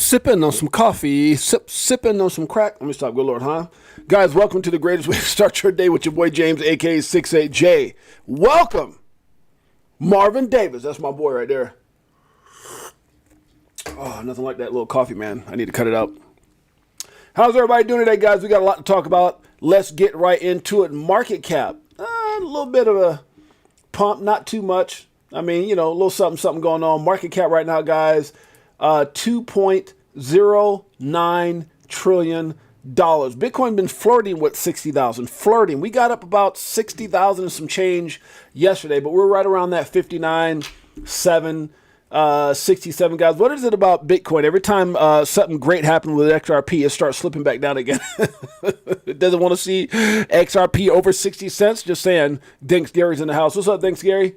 sipping on some coffee, sipping on some crack. Let me stop. Good Lord, huh? Guys, welcome to the greatest way to start your day with your boy James, a.k.a. Six8Jay. Welcome, Marvin Davis. That's my boy right there. Oh, nothing like that little coffee, man. I need to cut it out. How's everybody doing today, guys? We got a lot to talk about. Let's get right into it. Market cap. A little bit of a pump, not too much. I mean, you know, a little something going on. Market cap right now, guys, $2.09 trillion. Bitcoin been flirting with 60,000. Flirting. We got up about 60,000 and some change yesterday, but we're right around that 59.7, 67, guys. What is it about Bitcoin? Every time something great happened with XRP, it starts slipping back down again. It doesn't want to see XRP over 60 cents. Just saying. Thanks, Gary's in the house. What's up, thanks, Gary?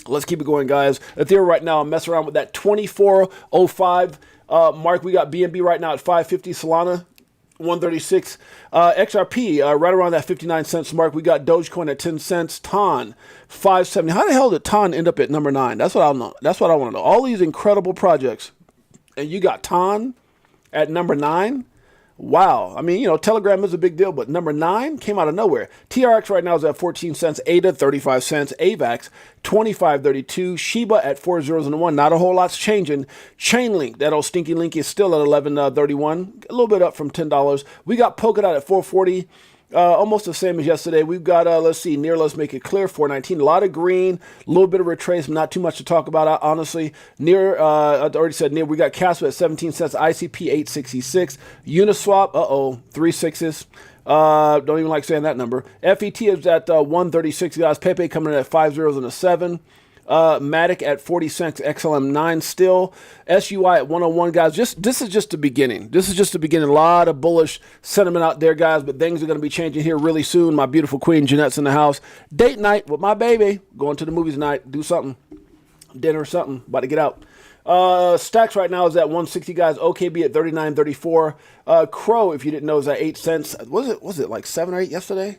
Let's keep it going, guys. Ethereum right now, I'm messing around with that 2405 mark. We got BNB right now at 550. Solana, 136. XRP right around that 59 cents mark. We got Dogecoin at 10 cents. TON, 570. How the hell did TON end up at number 9? That's what I know. That's what I want to know. All these incredible projects, and you got TON at number 9. Wow. I mean, you know, Telegram is a big deal, but number 9 came out of nowhere. TRX right now is at 14 cents. ADA, 35 cents. AVAX, 25.32. Shiba at 4 zeros and a 1. Not a whole lot's changing. Chainlink, that old stinky link, is still at 11.31. A little bit up from $10. We got Polkadot at 440. Almost the same as yesterday. We've got, let's see, near, let's make it clear, 419. A lot of green, a little bit of retracement, not too much to talk about, honestly. Near, I already said near, we got Casper at 17 cents, ICP 866. Uniswap, 3 sixes. Don't even like saying that number. FET is at 136, guys. Pepe coming in at 5 zeros and a 7. Matic at 40 cents, XLM 9 still. SUI at 101, guys. This is just the beginning. This is just the beginning. A lot of bullish sentiment out there, guys, but things are going to be changing here really soon. My beautiful queen Jeanette's in the house. Date night with my baby. Going to the movies tonight. Do something. Dinner or something. About to get out. Stacks right now is at 160, guys. OKB at 39.34. Crow, if you didn't know, is at 8 cents. Was it like 7 or 8 yesterday?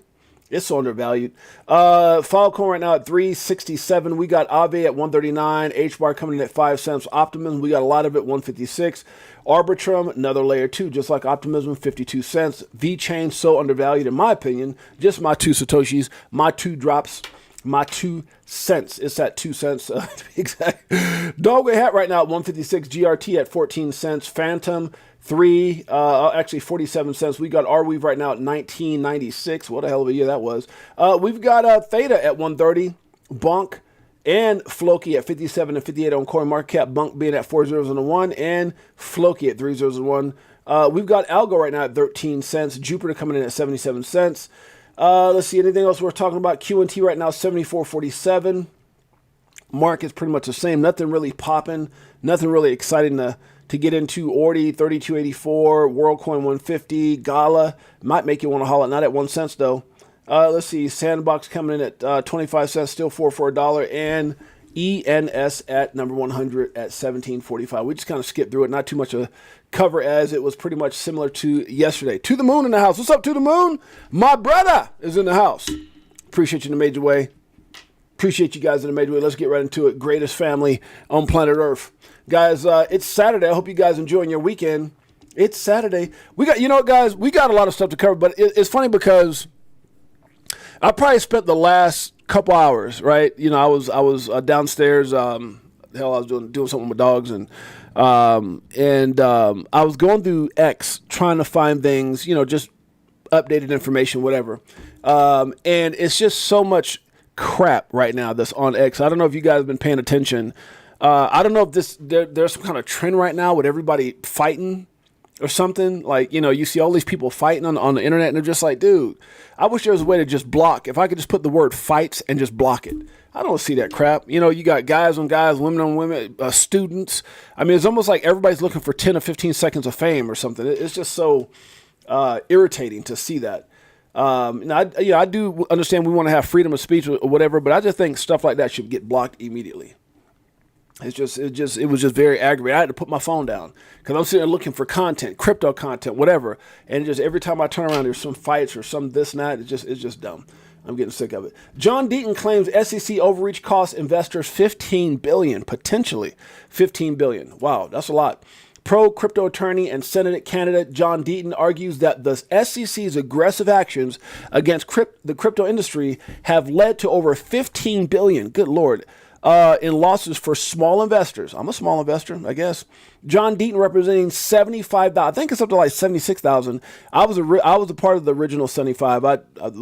It's so undervalued. Filecoin right now at 367. We got Aave at 139. HBAR coming in at 5 cents. Optimism, we got a lot of it, 156. Arbitrum, another layer 2, just like Optimism, 52 cents. VeChain, so undervalued in my opinion. Just my 2 Satoshis, my 2 drops, my 2 cents. It's at 2 cents, to be exact. Dogway Hat right now at 156. GRT at 14 cents. Phantom, 47 cents. We got Arweave right now at 1996. What a hell of a year that was. We've got Theta at 130. Bunk and Floki at 57 and 58 on CoinMarketCap. Bunk being at 4 zeros and a 1, and Floki at 3 zeros and 1. We've got Algo right now at 13 cents. Jupiter coming in at 77 cents. Let's see, anything else we're talking about? QNT right now 74.47. Market's pretty much the same. Nothing really popping. Nothing really exciting to get into. Ordi, 32.84, WorldCoin 150, Gala, might make you want to haul it, not at 1 cent though. Let's see, Sandbox coming in at 25 cents, still for $4, and ENS at number 100 at 17.45. We just kind of skipped through it, not too much of a cover as it was pretty much similar to yesterday. To the Moon in the house. What's up, To the Moon? My brother is in the house. Appreciate you in a major way. Appreciate you guys in a major way. Let's get right into it. Greatest family on planet Earth. Guys, it's Saturday. I hope you guys enjoying your weekend. It's Saturday. We got, you know what, guys, we got a lot of stuff to cover, but it's funny because I probably spent the last couple hours, right? You know, I was downstairs. I was doing something with dogs, and I was going through X trying to find things, you know, just updated information, whatever. And it's just so much crap right now that's on X. I don't know if you guys have been paying attention. I don't know if there's some kind of trend right now with everybody fighting or something. Like, you know, you see all these people fighting on the internet, and they're just like, dude, I wish there was a way to just block. If I could just put the word fights and just block it. I don't see that crap. You know, you got guys on guys, women on women, students. I mean, it's almost like everybody's looking for 10 or 15 seconds of fame or something. It's just so irritating to see that. I do understand we want to have freedom of speech or whatever, but I just think stuff like that should get blocked immediately. It was just very aggravating. I had to put my phone down because I'm sitting there looking for content, crypto content, whatever. And just every time I turn around, there's some fights or some this and that. It's just dumb. I'm getting sick of it. John Deaton claims SEC overreach costs investors $15 billion, potentially $15 billion. Wow, that's a lot. Pro-crypto attorney and Senate candidate John Deaton argues that the SEC's aggressive actions against the crypto industry have led to over $15 billion, good Lord, in losses for small investors. I'm a small investor, I guess. John Deaton representing 75,000. I think it's up to like 76,000. I was a part of the original 75.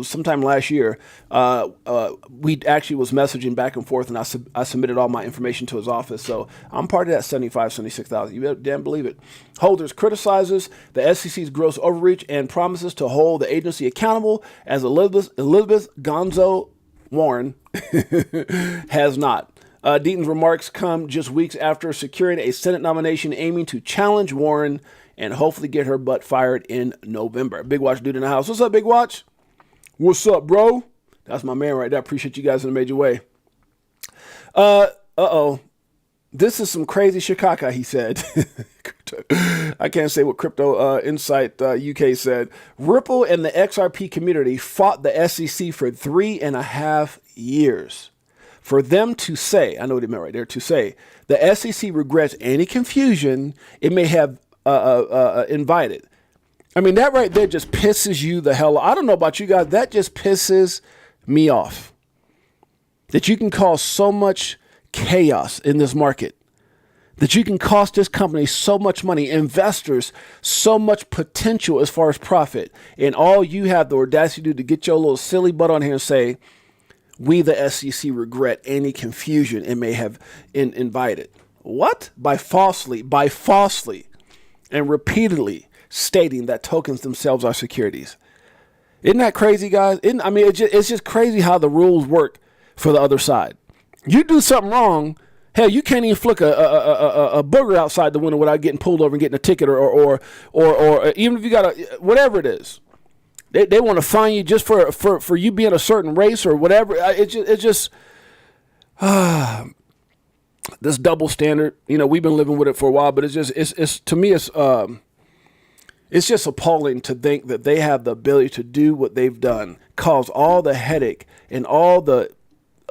Sometime last year, we actually was messaging back and forth, and I submitted all my information to his office. So I'm part of that 75, 76,000. You better damn believe it. Holders criticizes the SEC's gross overreach and promises to hold the agency accountable, as Elizabeth Gonzo Warren has not. Deaton's remarks come just weeks after securing a Senate nomination aiming to challenge Warren and hopefully get her butt fired in November. Big Watch dude in the house. What's up, Big Watch? What's up, bro? That's my man right there. Appreciate you guys in a major way. This is some crazy shikaka, he said. I can't say what Crypto Insight UK said. Ripple and the XRP community fought the SEC for 3.5 years. For them to say, I know what he meant right there, to say, the SEC regrets any confusion it may have invited. I mean, that right there just pisses you the hell off. I don't know about you guys. That just pisses me off. That you can cause so much chaos in this market. That you can cost this company so much money, investors so much potential as far as profit. And all you have the audacity to do to get your little silly butt on here and say, we, the SEC, regret any confusion it may have invited. What? By falsely, and repeatedly stating that tokens themselves are securities. Isn't that crazy, guys? It's just crazy how the rules work for the other side. You do something wrong, hell, you can't even flick a booger outside the window without getting pulled over and getting a ticket, or even if you got whatever it is. They want to fine you just for you being a certain race or whatever. It's just this double standard. We've been living with it for a while, but it's to me it's just appalling to think that they have the ability to do what they've done, cause all the headache and all the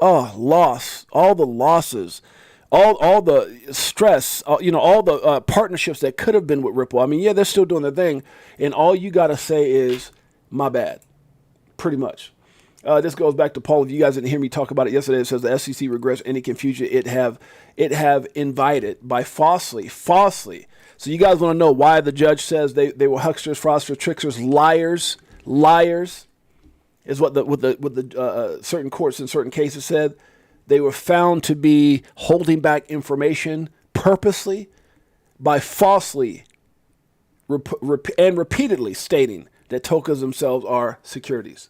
loss, all the losses, all the stress, all the partnerships that could have been with Ripple. I mean, yeah, they're still doing their thing, and all you got to say is, my bad, pretty much. This goes back to Paul. If you guys didn't hear me talk about it yesterday, it says the SEC regrets any confusion it have invited by falsely. So you guys want to know why the judge says they were hucksters, fraudsters, tricksters, liars is what the certain courts in certain cases said. They were found to be holding back information purposely by falsely and repeatedly stating that tokens themselves are securities.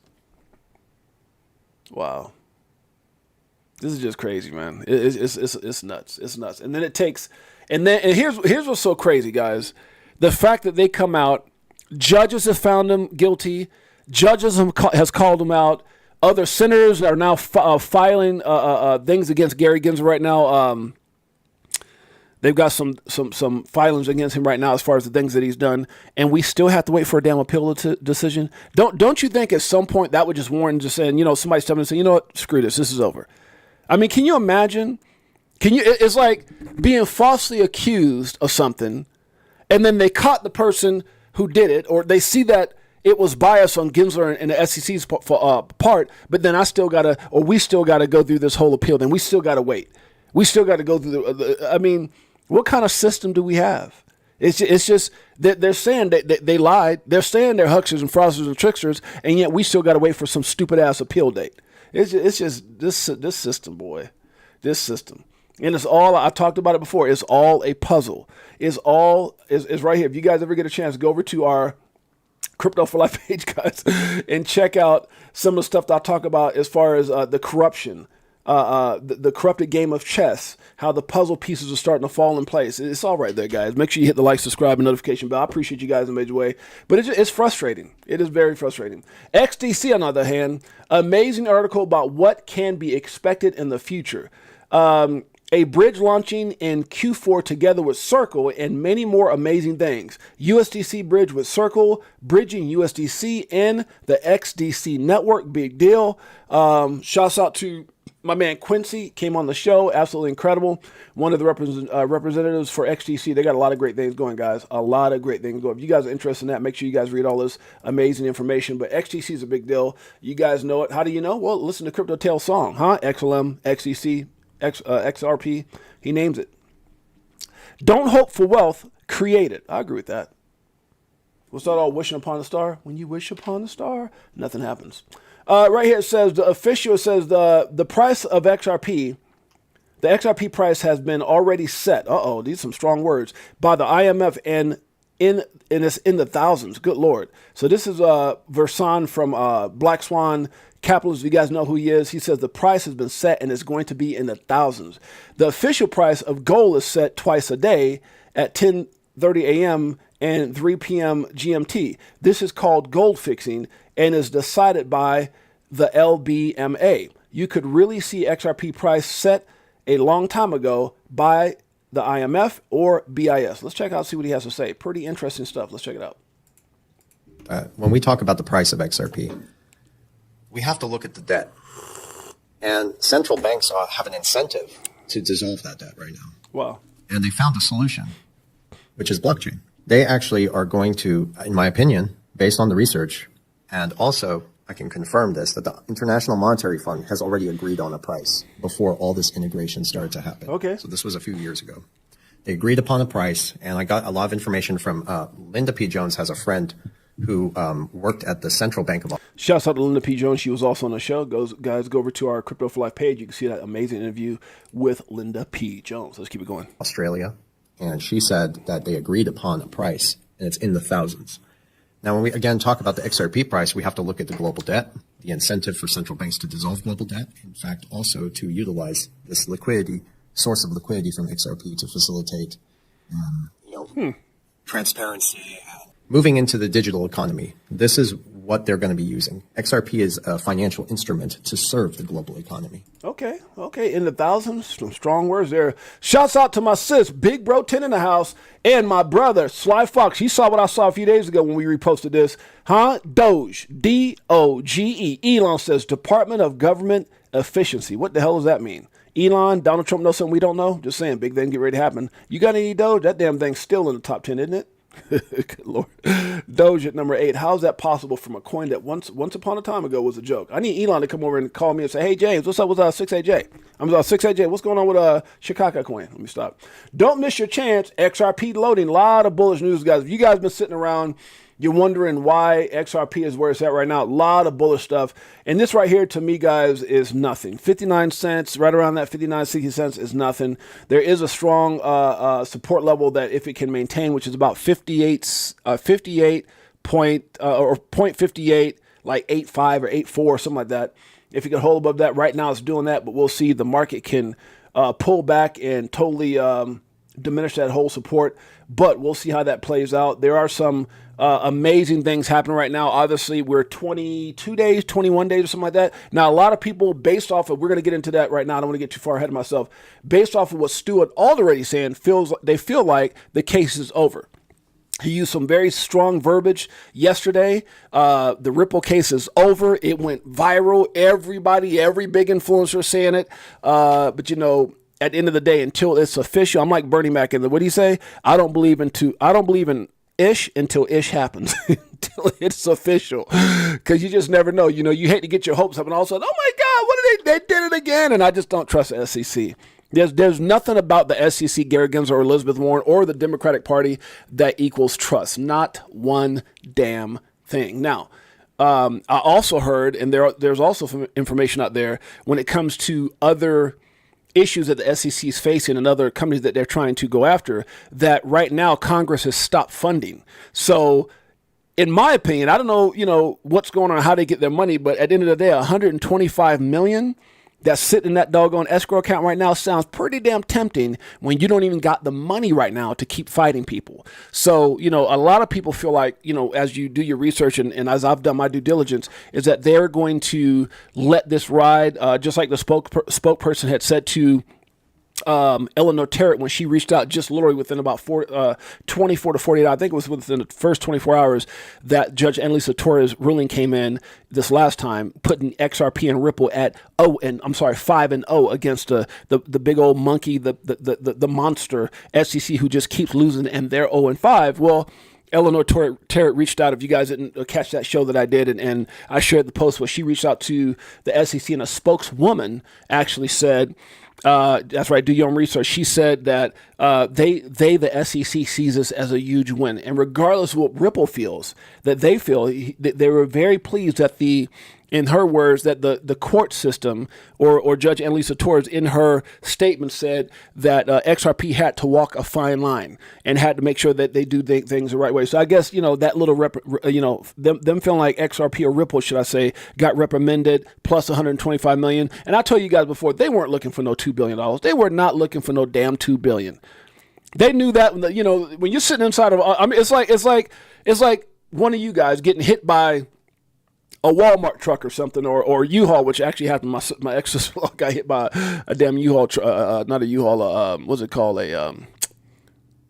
Wow. This is just crazy, man. It's nuts. It's nuts. And then here's what's so crazy, guys. The fact that they come out, judges have found them guilty, judges has called them out. Other senators are now filing things against Gary Gensler right now. They've got some filings against him right now as far as the things that he's done, and we still have to wait for a damn appeal decision. Don't you think at some point that would just warrant just saying, somebody stepping in and saying, you know what, screw this is over. I mean, can you imagine? It's like being falsely accused of something, and then they caught the person who did it, or they see that it was bias on Gensler and the SEC's part, but then we still got to go through this whole appeal. Then we still got to wait. We still got to go through what kind of system do we have? It's just that they're saying that they lied. They're saying they're hucksters and fraudsters and tricksters, and yet we still got to wait for some stupid ass appeal date. It's just this system, boy, this system, and it's all. I talked about it before. It's all a puzzle. It's right here. If you guys ever get a chance, go over to our Crypto for Life page, guys, and check out some of the stuff that I talk about as far as the corruption. The corrupted game of chess, how the puzzle pieces are starting to fall in place. It's all right there, guys. Make sure you hit the like, subscribe, and notification bell. I appreciate you guys in a major way. But it's frustrating. It is very frustrating. XDC, on the other hand, amazing article about what can be expected in the future. A bridge launching in Q4 together with Circle and many more amazing things. USDC bridge with Circle, bridging USDC in the XDC network. Big deal. Shouts out to My man Quincy came on the show. Absolutely incredible. One of the representatives for XTC. They got a lot of great things going, guys. A lot of great things going. If you guys are interested in that, make sure you guys read all this amazing information. But XTC is a big deal. You guys know it. How do you know? Well, listen to Crypto Tail's song, huh? XLM, XTC, XRP. He names it. Don't hope for wealth. Create it. I agree with that. What's that all wishing upon a star? When you wish upon a star, nothing happens. Right here it says the official says the price of XRP, the XRP price has been already set. These are some strong words by the IMF and it's in the thousands. Good Lord. So this is Versan from Black Swan Capitalist. You guys know who he is. He says the price has been set and it's going to be in the thousands. The official price of gold is set twice a day at 10:30 a.m. and 3 p.m. GMT. This is called gold fixing and is decided by the LBMA. You could really see XRP price set a long time ago by the IMF or BIS. Let's check out, see what he has to say. Pretty interesting stuff. Let's check it out. When we talk about the price of XRP, we have to look at the debt. And central banks have an incentive to dissolve that debt right now. Wow. And they found a solution, which is blockchain. They actually are going to, in my opinion, based on the research, and also I can confirm this, that the International Monetary Fund has already agreed on a price before all this integration started to happen. Okay. So this was a few years ago. They agreed upon a price, and I got a lot of information from Linda P. Jones has a friend who worked at the Central Bank of Shouts out to Linda P. Jones. She was also on the show. Guys, go over to our Crypto for Life page. You can see that amazing interview with Linda P. Jones. Let's keep it going. Australia, and she said that they agreed upon a price, and it's in the thousands. Now, when we, again, talk about the XRP price, we have to look at the global debt, the incentive for central banks to dissolve global debt, in fact, also to utilize this liquidity, source of liquidity from XRP to facilitate transparency. Moving into the digital economy, this is what they're going to be using. XRP is a financial instrument to serve the global economy. Okay. In the thousands, some strong words there. Shouts out to my sis, Big Bro 10 in the house, and my brother, Sly Fox. He saw what I saw a few days ago when we reposted this. Huh? Doge, D-O-G-E. Elon says Department of Government Efficiency. What the hell does that mean? Elon, Donald Trump knows something we don't know? Just saying, big thing get ready to happen. You got any Doge? That damn thing's still in the top 10, isn't it? Good Lord. Doge at number 8. How is that possible from a coin that once upon a time ago was a joke? I need Elon to come over and call me and say, hey, James, what's up with Six8Jay? I'm 6AJ. What's going on with Chicago coin? Let me stop. Don't miss your chance. XRP loading. A lot of bullish news, guys. If you guys been sitting around, you're wondering why XRP is where it's at right now. A lot of bullish stuff. And this right here, to me, guys, is nothing. 59 cents, right around that 59, 60 cents is nothing. There is a strong support level that if it can maintain, which is about 58 point, or 0.58, like 85 or 84, something like that. If you can hold above that, right now it's doing that, but we'll see the market can pull back and totally diminish that whole support. But we'll see how that plays out. There are some amazing things happening right now. Obviously, we're 21 days or something like that. Now, a lot of people, based off of, we're going to get into that right now. I don't want to get too far ahead of myself. Based off of what Stuart already saying, they feel like the case is over. He used some very strong verbiage yesterday. The Ripple case is over. It went viral. Every big influencer saying it. But at the end of the day, until it's official, I'm like Bernie Mac. What do you say? I don't believe in ish until ish happens, until it's official. Because you just never know. You hate to get your hopes up, and all of a sudden, oh my God, what did they did it again? And I just don't trust the SEC. There's nothing about the SEC, Gary Gensler or Elizabeth Warren or the Democratic Party that equals trust. Not one damn thing. Now, I also heard, and there's also some information out there when it comes to other issues that the SEC is facing and other companies that they're trying to go after, that right now Congress has stopped funding. So in my opinion, I don't know, what's going on, how they get their money, but at the end of the day, $125 million that's sitting in that doggone escrow account right now sounds pretty damn tempting when you don't even got the money right now to keep fighting people. So, a lot of people feel like, as you do your research and as I've done my due diligence, is that they're going to let this ride, just like the spokesperson had said to Eleanor Terrett, when she reached out just literally within about 24 to 48 hours, I think it was within the first 24 hours that Judge Annalisa Torres ruling came in this last time, putting XRP and Ripple at 5-0 against the big old monkey, the monster SEC, who just keeps losing, and they're 0-5. Well, Eleanor Terrett reached out. If you guys didn't catch that show that I did, and I shared the post where she reached out to the SEC, and a spokeswoman actually said, that's right, do your own research. She said that the SEC sees this as a huge win. And regardless of what Ripple feels, that they feel, they were very pleased that in her words, that the court system or Judge Annalisa Torres in her statement said that XRP had to walk a fine line and had to make sure that they do things the right way. So I guess, that little, them feeling like XRP or Ripple, should I say, got reprimanded plus 125 million. And I told you guys before, they weren't looking for no $2 billion. They were not looking for no damn $2 billion. They knew that, when you're sitting inside of, it's like one of you guys getting hit by a Walmart truck or something, or U-Haul, which actually happened. My ex-sister got hit by a damn U-Haul, not a U-Haul, what's it called?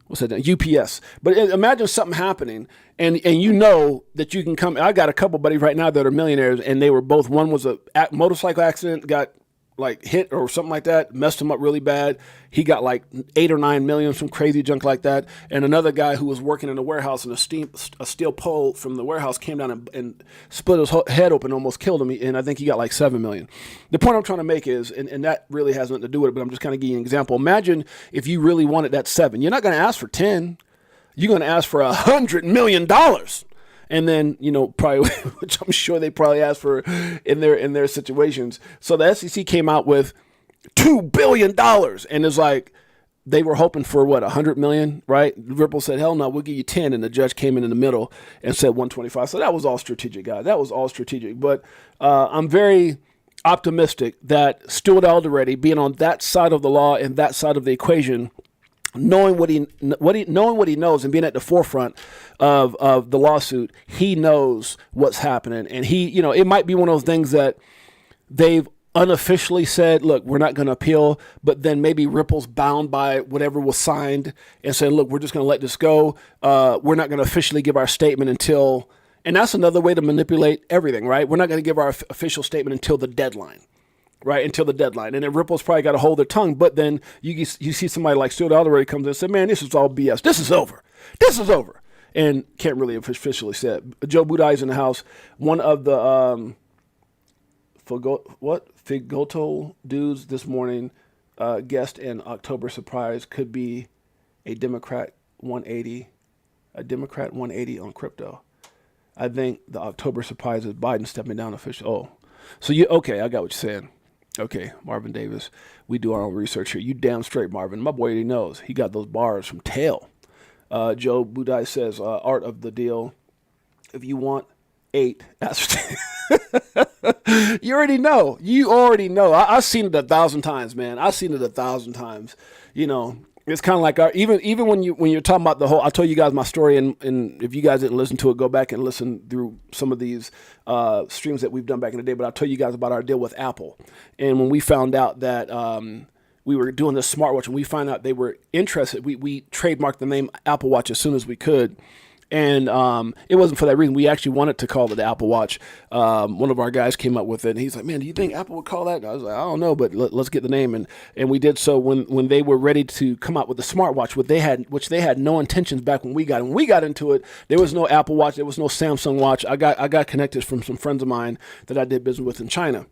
What's that? UPS. But imagine something happening, and you know that you can come. I got a couple buddies right now that are millionaires, and they were both. One was a motorcycle accident, got like hit or something like that, messed him up really bad. He got like 8 or 9 million, some crazy junk like that. And another guy who was working in a warehouse, and a steel pole from the warehouse came down and split his head open, almost killed him. And I think he got like 7 million. The point I'm trying to make is, and that really has nothing to do with it, but I'm just kind of giving you an example. Imagine if you really wanted that 7. You're not going to ask for 10. You're going to ask for $100 million. And then, probably, which I'm sure they probably asked for in their situations. So the SEC came out with $2 billion, and it's like they were hoping for what, 100 million, right? Ripple said, hell no, we'll give you 10. And the judge came in the middle and said 125. So that was all strategic, guys. That was all strategic. But I'm very optimistic that Stuart Alderete, being on that side of the law and that side of the equation, knowing what he knows and being at the forefront of the lawsuit, he knows what's happening. And he, it might be one of those things that they've unofficially said, look, we're not going to appeal, but then maybe Ripple's bound by whatever was signed and say, look, we're just going to let this go. We're not going to officially give our statement until, and that's another way to manipulate everything, right? We're not going to give our official statement until the deadline. Right, until the deadline. And then Ripple's probably got to hold their tongue. But then you see somebody like Stuart Alderete comes in and says, man, this is all BS. This is over. This is over. And can't really officially say it. Joe Budai's in the house. One of the Figoto dudes this morning, guest in October surprise, could be a Democrat 180 on crypto. I think the October surprise is Biden stepping down officially. Oh, so okay, I got what you're saying. Okay, Marvin Davis, we do our own research here. You damn straight, Marvin. My boy, he knows. He got those bars from Tail. Joe Budai says, art of the deal. If you want 8, that's you already know. You already know. I've seen it 1,000 times, man. I've seen it 1,000 times. It's kind of like even when you're talking about the whole. I told you guys my story, and if you guys didn't listen to it, go back and listen through some of these streams that we've done back in the day. But I'll tell you guys about our deal with Apple, and when we found out that we were doing this smartwatch, and we found out they were interested, we trademarked the name Apple Watch as soon as we could. And it wasn't for that reason. We actually wanted to call it the Apple Watch. One of our guys came up with it, and he's like, man, do you think Apple would call that? And I was like, I don't know, but let's get the name. And we did so when they were ready to come out with the smartwatch, which they had no intentions back when we got into it. There was no Apple Watch. There was no Samsung Watch. I got connected from some friends of mine that I did business with in China.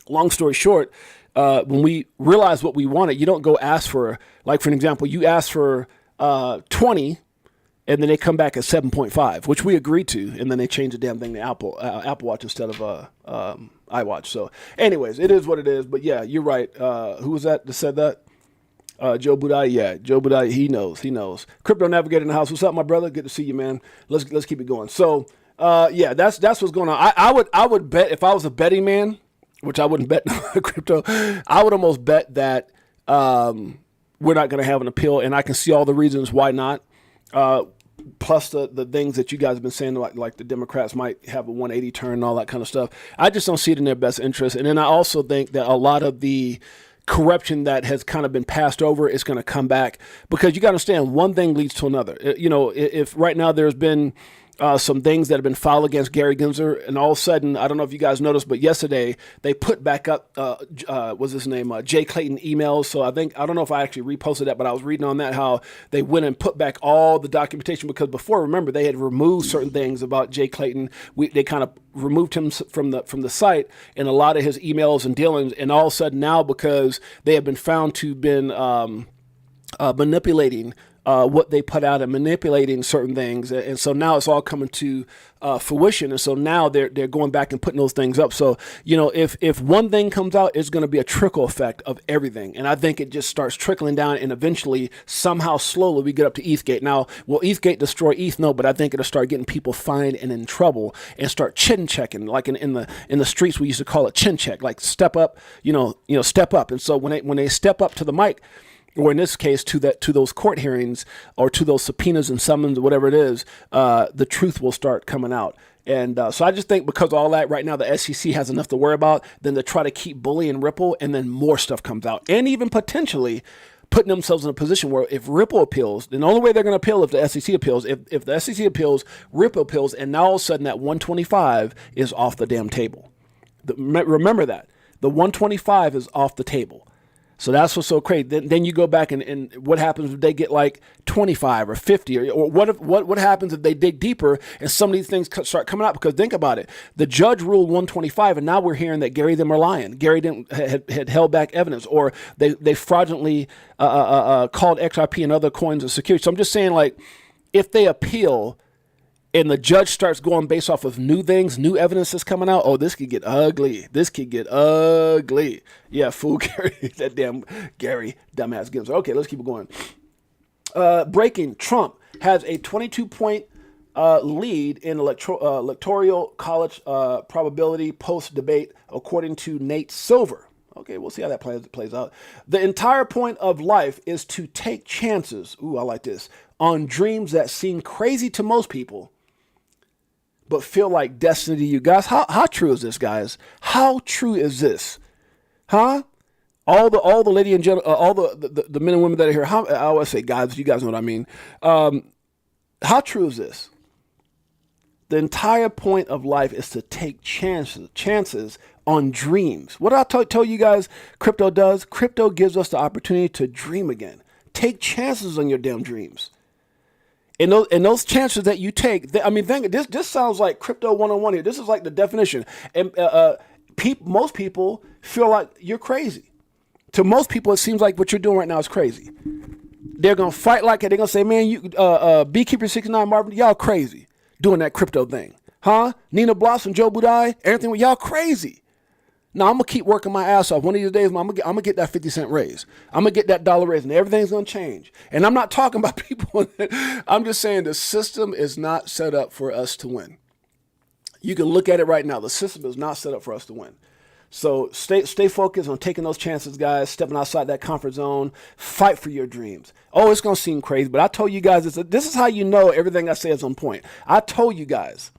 Long story short, when we realized what we wanted, you don't go ask for, like, for an example, you ask for 20, and then they come back at 7.5, which we agreed to, and then they changed the damn thing to Apple Watch instead of iWatch. So, anyways, it is what it is. But yeah, you're right. Who was that said that? Joe Budai. Yeah, Joe Budai. He knows. Crypto Navigator in the house. What's up, my brother? Good to see you, man. Let's keep it going. So, yeah, that's what's going on. I would bet, if I was a betting man, which I wouldn't bet crypto, I would almost bet that we're not going to have an appeal, and I can see all the reasons why not. Plus the things that you guys have been saying, like the Democrats might have a 180 turn and all that kind of stuff. I just don't see it in their best interest. And then I also think that a lot of the corruption that has kind of been passed over is going to come back, because you got to understand, one thing leads to another. You know, if right now there's been some things that have been filed against Gary Gensler, and all of a sudden, I don't know if you guys noticed, but yesterday they put back up, what's his name, Jay Clayton emails. So I don't know if I actually reposted that, but I was reading on that, how they went and put back all the documentation, because before, remember, they had removed certain things about Jay Clayton. They kind of removed him from the site and a lot of his emails and dealings, and all of a sudden now, because they have been found to have been manipulating what they put out and manipulating certain things. And so now it's all coming to fruition. And so now they're going back and putting those things up. So, you know, if one thing comes out, it's going to be a trickle effect of everything. And I think it just starts trickling down, and eventually, somehow, slowly, we get up to ETHgate. Now, will ETHgate destroy ETH? No, but I think it'll start getting people fined and in trouble, and start chin checking, like in the streets, we used to call it chin check, like step up, step up. And so when they step up to the mic, or in this case, to those court hearings, or to those subpoenas and summons, or whatever it is, the truth will start coming out. And so I just think, because of all that, right now the SEC has enough to worry about than to try to keep bullying Ripple, and then more stuff comes out, and even potentially putting themselves in a position where, if Ripple appeals, then the only way they're going to appeal if the SEC appeals. If the SEC appeals, Ripple appeals, and now all of a sudden that 125 is off the damn table. Remember that. The 125 is off the table. So that's what's so crazy. Then you go back and what happens if they get like 25 or 50, or what happens if they dig deeper and some of these things start coming out? Because think about it, the judge ruled 125, and now we're hearing that Gary them are lying. Gary had held back evidence, or they fraudulently called XRP and other coins a security. So I'm just saying, like, if they appeal, and the judge starts going based off of new things, new evidence that's coming out, oh, this could get ugly. This could get ugly. Yeah, fool Gary, that damn Gary, dumbass Gensler. Okay, let's keep it going. Breaking, Trump has a 22-point lead in electoral college probability post-debate, according to Nate Silver. Okay, we'll see how that plays out. The entire point of life is to take chances, ooh, I like this, on dreams that seem crazy to most people, but feel like destiny to you. Guys, how true is this, guys? How true is this? Huh? All the lady and gentlemen, all the men and women that are here, I always say guys, you guys know what I mean. How true is this? The entire point of life is to take chances on dreams. What I told you guys crypto does? Crypto gives us the opportunity to dream again. Take chances on your damn dreams. And those chances that you take, this sounds like crypto 101 here. This is like the definition. And most people feel like you're crazy. To most people, it seems like what you're doing right now is crazy. They're going to fight like it. They're going to say, man, Beekeeper 69 Marvin, y'all crazy doing that crypto thing. Huh? Nina Blossom, Joe Budai, everything with y'all crazy. Now, I'm going to keep working my ass off. One of these days, I'm going to get that 50-cent raise. I'm going to get that dollar raise, and everything's going to change. And I'm not talking about people. I'm just saying the system is not set up for us to win. You can look at it right now. The system is not set up for us to win. So stay focused on taking those chances, guys, stepping outside that comfort zone. Fight for your dreams. Oh, it's going to seem crazy, but I told you guys, this is how you know everything I say is on point. I told you guys.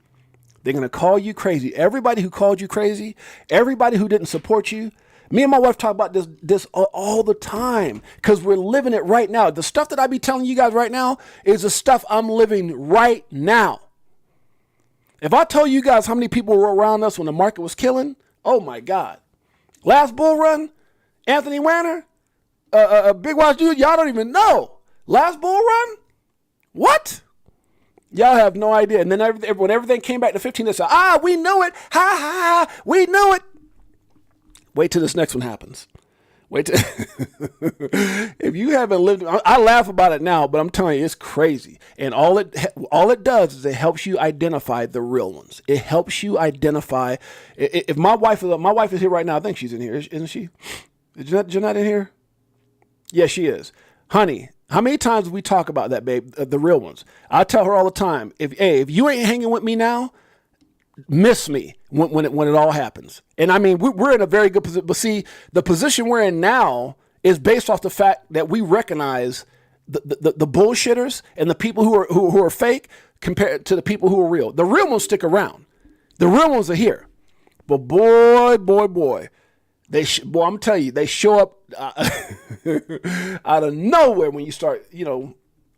They're going to call you crazy. Everybody who called you crazy, everybody who didn't support you. Me and my wife talk about this all the time, because we're living it right now. The stuff that I be telling you guys right now is the stuff I'm living right now. If I told you guys how many people were around us when the market was killing, oh my God. Last bull run, Anthony Wanner, Big Watch Dude, y'all don't even know. Last bull run? What? Y'all have no idea. And then when everything came back to 15, they said, we knew it. Ha, ha, ha. We knew it. Wait till this next one happens. Wait till if you haven't lived, I laugh about it now, but I'm telling you, it's crazy. And all it does is it helps you identify the real ones. It helps you identify. If my wife is here right now, I think she's in here, isn't she? Is Jeanette in here? Yes, she is. Honey, how many times do we talk about that, babe? The real ones. I tell her all the time, if you ain't hanging with me now, miss me when it all happens. And I mean, we're in a very good position. But see, the position we're in now is based off the fact that we recognize the bullshitters and the people who are fake compared to the people who are real. The real ones stick around. The real ones are here. But boy, Boy, I'm telling you, they show up out of nowhere when you start,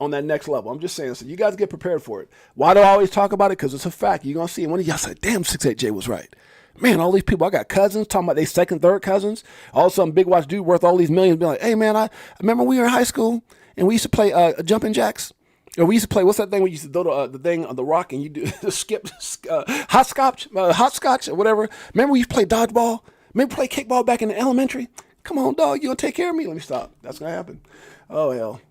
on that next level. I'm just saying, so you guys get prepared for it. Why do I always talk about it? Because it's a fact. You're going to see it. One of y'all said, damn, 6-8Jay was right. Man, all these people, I got cousins talking about they second, third cousins. All of a sudden, big watch dude worth all these millions be like, hey, man, I remember we were in high school and we used to play jumping jacks. Or we used to play, what's that thing we used to throw the thing on the rock and you do skip hopscotch or whatever. Remember we used to play dodgeball? Remember play kickball back in the elementary? Come on, dog, you gonna take care of me? Let me stop. That's gonna happen. Oh hell.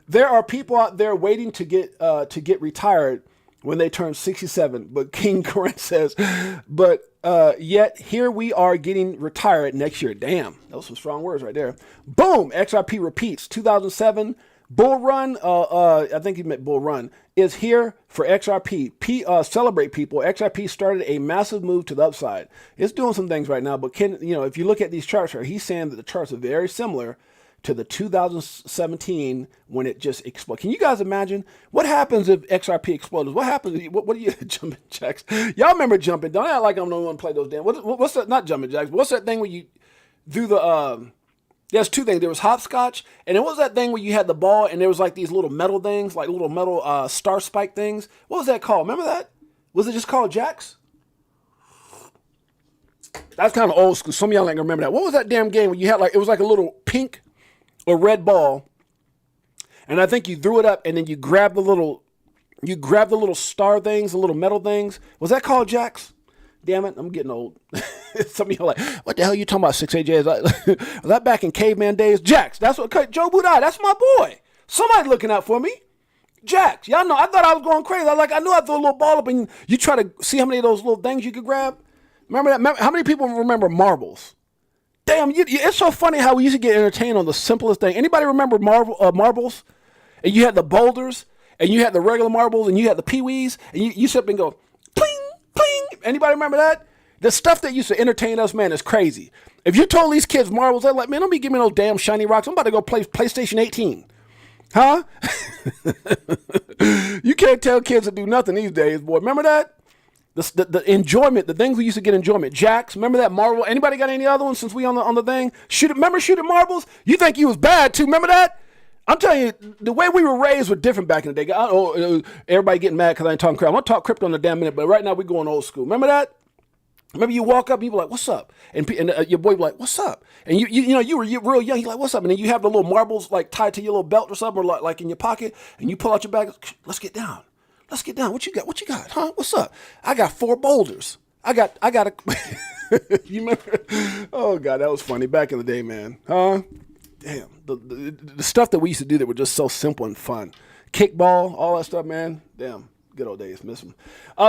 There are people out there waiting to get retired when they turn 67. But King Corinth says, but yet here we are getting retired next year. Damn, those some strong words right there. Boom, XRP repeats. 2007 bull run. I think he meant bull run is here for XRP. Celebrate, people. XRP started a massive move to the upside. It's doing some things right now, but if you look at these charts here, he's saying that the charts are very similar to the 2017 when it just exploded. Can you guys imagine what happens if XRP explodes? What happens? What are you jumping jacks? Y'all remember jumping? Don't act like I'm the only one to play those damn. What's that? Not jumping jacks. What's that thing where you do the? There's two things. There was hopscotch, and it was that thing where you had the ball, and there was like these little metal things, like little metal star spike things. What was that called? Remember that? Was it just called jacks? That's kind of old school. Some of y'all ain't gonna remember that. What was that damn game where you had it was like a little pink or red ball, and I think you threw it up, and then you grabbed the little star things, the little metal things. Was that called jacks? Damn it, I'm getting old. Some of y'all like, what the hell are you talking about, 6-8Jay? Was that back in caveman days? Jacks, that's what, Joe Budai, that's my boy. Somebody looking out for me. Jacks, y'all know, I thought I was going crazy. I knew I'd throw a little ball up and you try to see how many of those little things you could grab. Remember that? How many people remember marbles? Damn, it's so funny how we used to get entertained on the simplest thing. Anybody remember marbles? And you had the boulders, and you had the regular marbles, and you had the peewees, and you sit up and go, pling, pling. Anybody remember that? The stuff that used to entertain us, man, is crazy. If you told these kids marbles, they're like, man, don't be giving me those damn shiny rocks. I'm about to go play PlayStation 18. Huh? You can't tell kids to do nothing these days, boy. Remember that? The enjoyment, the things we used to get enjoyment. Jacks, remember that marble? Anybody got any other ones since we on the thing? Remember shooting marbles? You think you was bad too? Remember that? I'm telling you, the way we were raised were different back in the day. Everybody getting mad because I ain't talking crypto. I'm gonna talk crypto in a damn minute, but right now we're going old school. Remember that? Remember you walk up, people like, what's up? And your boy be like, what's up? And you were real young. You're like, what's up? And then you have the little marbles like tied to your little belt or something, or like in your pocket, and you pull out your bag. Let's get down. Let's get down. What you got? What you got? Huh? What's up? I got 4 boulders. I got a. You remember? Oh God, that was funny back in the day, man. Huh? Damn, the stuff that we used to do that were just so simple and fun. Kickball, all that stuff, man. Damn. Good old days, miss them.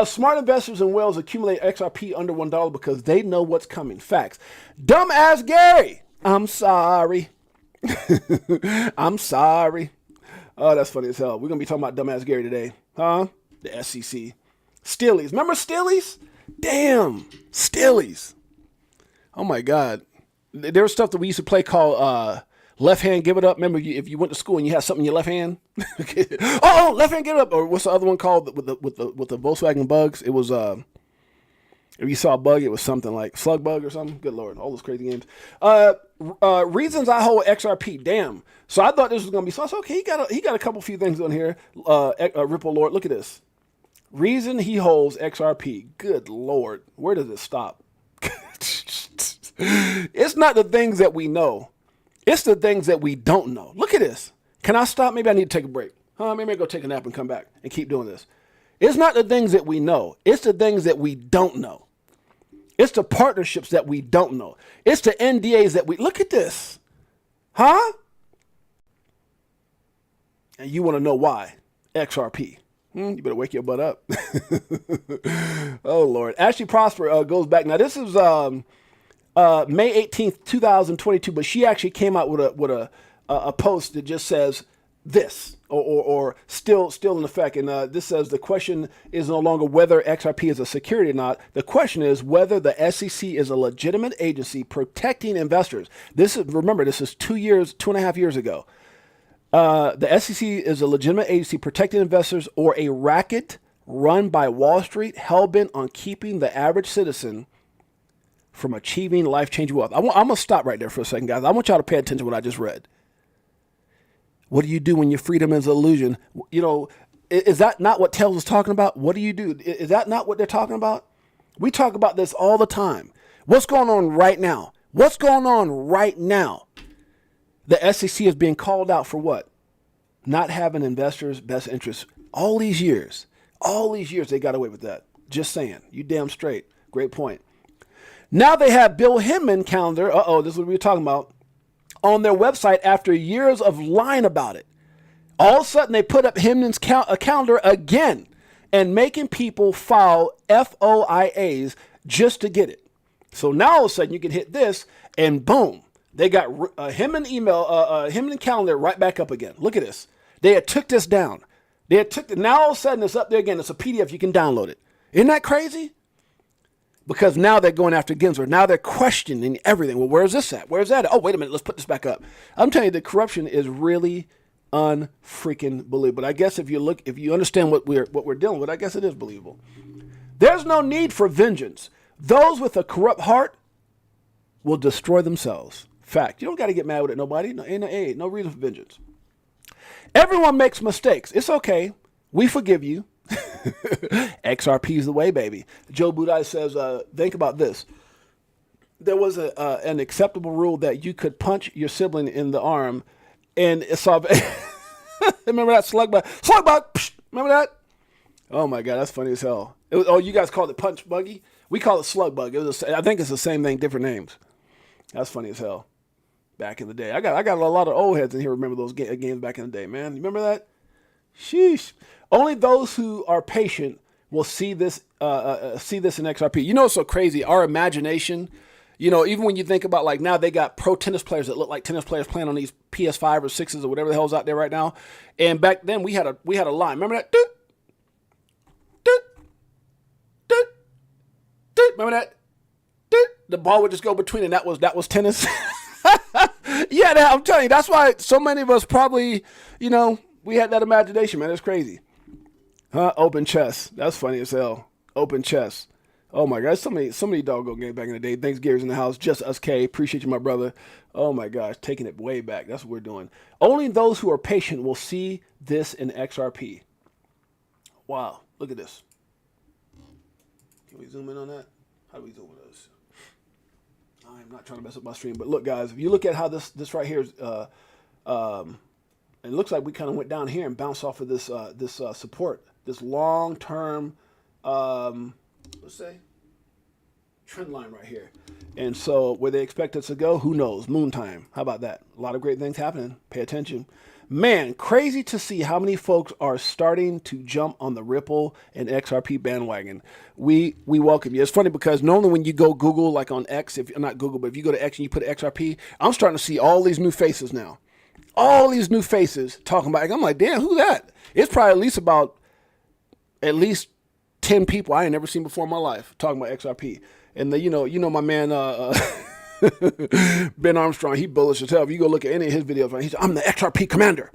Smart investors and whales accumulate XRP under $1 because they know what's coming. Facts. Dumbass Gary. I'm sorry. I'm sorry. Oh, that's funny as hell. We're going to be talking about dumbass Gary today. Huh? The SEC. Stillies. Remember Stillies? Damn. Stillies. Oh, my God. There was stuff that we used to play called left hand give it up. Remember if you went to school and you had something in your left hand? Oh, left hand give it up. Or what's the other one called with the Volkswagen bugs? It was if you saw a bug, it was something like slug bug or something. Good Lord, all those crazy games. Reasons I hold XRP. Damn. So I thought this was gonna be so. Okay, he got a couple few things on here. Ripple Lord, look at this. Reason he holds XRP. Good Lord, where does it stop? It's not the things that we know. It's the things that we don't know. Look at this. Can I stop? Maybe I need to take a break. Maybe I go take a nap and come back and keep doing this. It's not the things that we know. It's the things that we don't know. It's the partnerships that we don't know. It's the NDAs that we... Look at this. Huh? And you want to know why. XRP. You better wake your butt up. Oh, Lord. Ashley Prosper goes back. Now, this is... May 18th, 2022, but she actually came out with a post that just says this, or still in effect. And this says the question is no longer whether XRP is a security or not. The question is whether the SEC is a legitimate agency protecting investors. Remember, this is 2.5 years ago. The SEC is a legitimate agency protecting investors or a racket run by Wall Street hell-bent on keeping the average citizen from achieving life-changing wealth. I'm going to stop right there for a second, guys. I want y'all to pay attention to what I just read. What do you do when your freedom is an illusion? You know, is that not what Tails was talking about? What do you do? Is that not what they're talking about? We talk about this all the time. What's going on right now? What's going on right now? The SEC is being called out for what? Not having investors' best interests. All these years they got away with that. Just saying. You damn straight. Great point. Now they have Bill Hinman calendar. This is what we were talking about. On their website after years of lying about it. All of a sudden they put up Hinman's calendar again and making people file FOIAs just to get it. So now all of a sudden you can hit this and boom, they got Hinman Hinman calendar right back up again. Look at this. They had took this down. Now all of a sudden it's up there again. It's a PDF. You can download it. Isn't that crazy? Because now they're going after Gensler. Now they're questioning everything. Well, where's this at? Where's that at? Oh, wait a minute. Let's put this back up. I'm telling you, the corruption is really unfreaking believable. But I guess if you understand what we're dealing with, I guess it is believable. There's no need for vengeance. Those with a corrupt heart will destroy themselves. Fact. You don't got to get mad with it. Nobody. No reason for vengeance. Everyone makes mistakes. It's okay. We forgive you. XRP is the way, baby. Joe Budai says, think about this. There was an acceptable rule that you could punch your sibling in the arm and it's all. Remember that slug bug? Slug bug! Remember that? Oh my God, that's funny as hell. You guys called it punch buggy? We call it slug bug. I think it's the same thing, different names. That's funny as hell. Back in the day. I got a lot of old heads in here remember those games back in the day, man. You remember that? Sheesh. Only those who are patient will see this in XRP. You know what's so crazy? Our imagination, you know, even when you think about like now they got pro tennis players that look like tennis players playing on these PS5 or 6s or whatever the hell's out there right now. And back then we had a line. Remember that? Doot, doot, doot, doot. Remember that? Doot. The ball would just go between and that was tennis. Yeah, I'm telling you, that's why so many of us probably, you know, we had that imagination, man. It's crazy. Huh? Open chess. That's funny as hell. Open chess. Oh my God. So many doggone games back in the day. Thanks, Gary's in the house. Just us, K. Appreciate you, my brother. Oh my gosh. Taking it way back. That's what we're doing. Only those who are patient will see this in XRP. Wow. Look at this. Can we zoom in on that? How do we zoom in this? I'm not trying to mess up my stream, but look, guys, if you look at how this right here is, it looks like we kind of went down here and bounced off of this support, this long-term, let's say, trend line right here. And so where they expect us to go, who knows? Moon time. How about that? A lot of great things happening. Pay attention. Man, crazy to see how many folks are starting to jump on the Ripple and XRP bandwagon. We welcome you. It's funny because normally when you go Google, like on X, if not Google, but if you go to X and you put XRP, I'm starting to see all these new faces now. All these new faces talking about it. I'm like, damn, who that? It's probably at least 10 people I ain't never seen before in my life talking about XRP. And you know my man Ben Armstrong, he bullish as hell. If you go look at any of his videos, right, he's I'm the XRP commander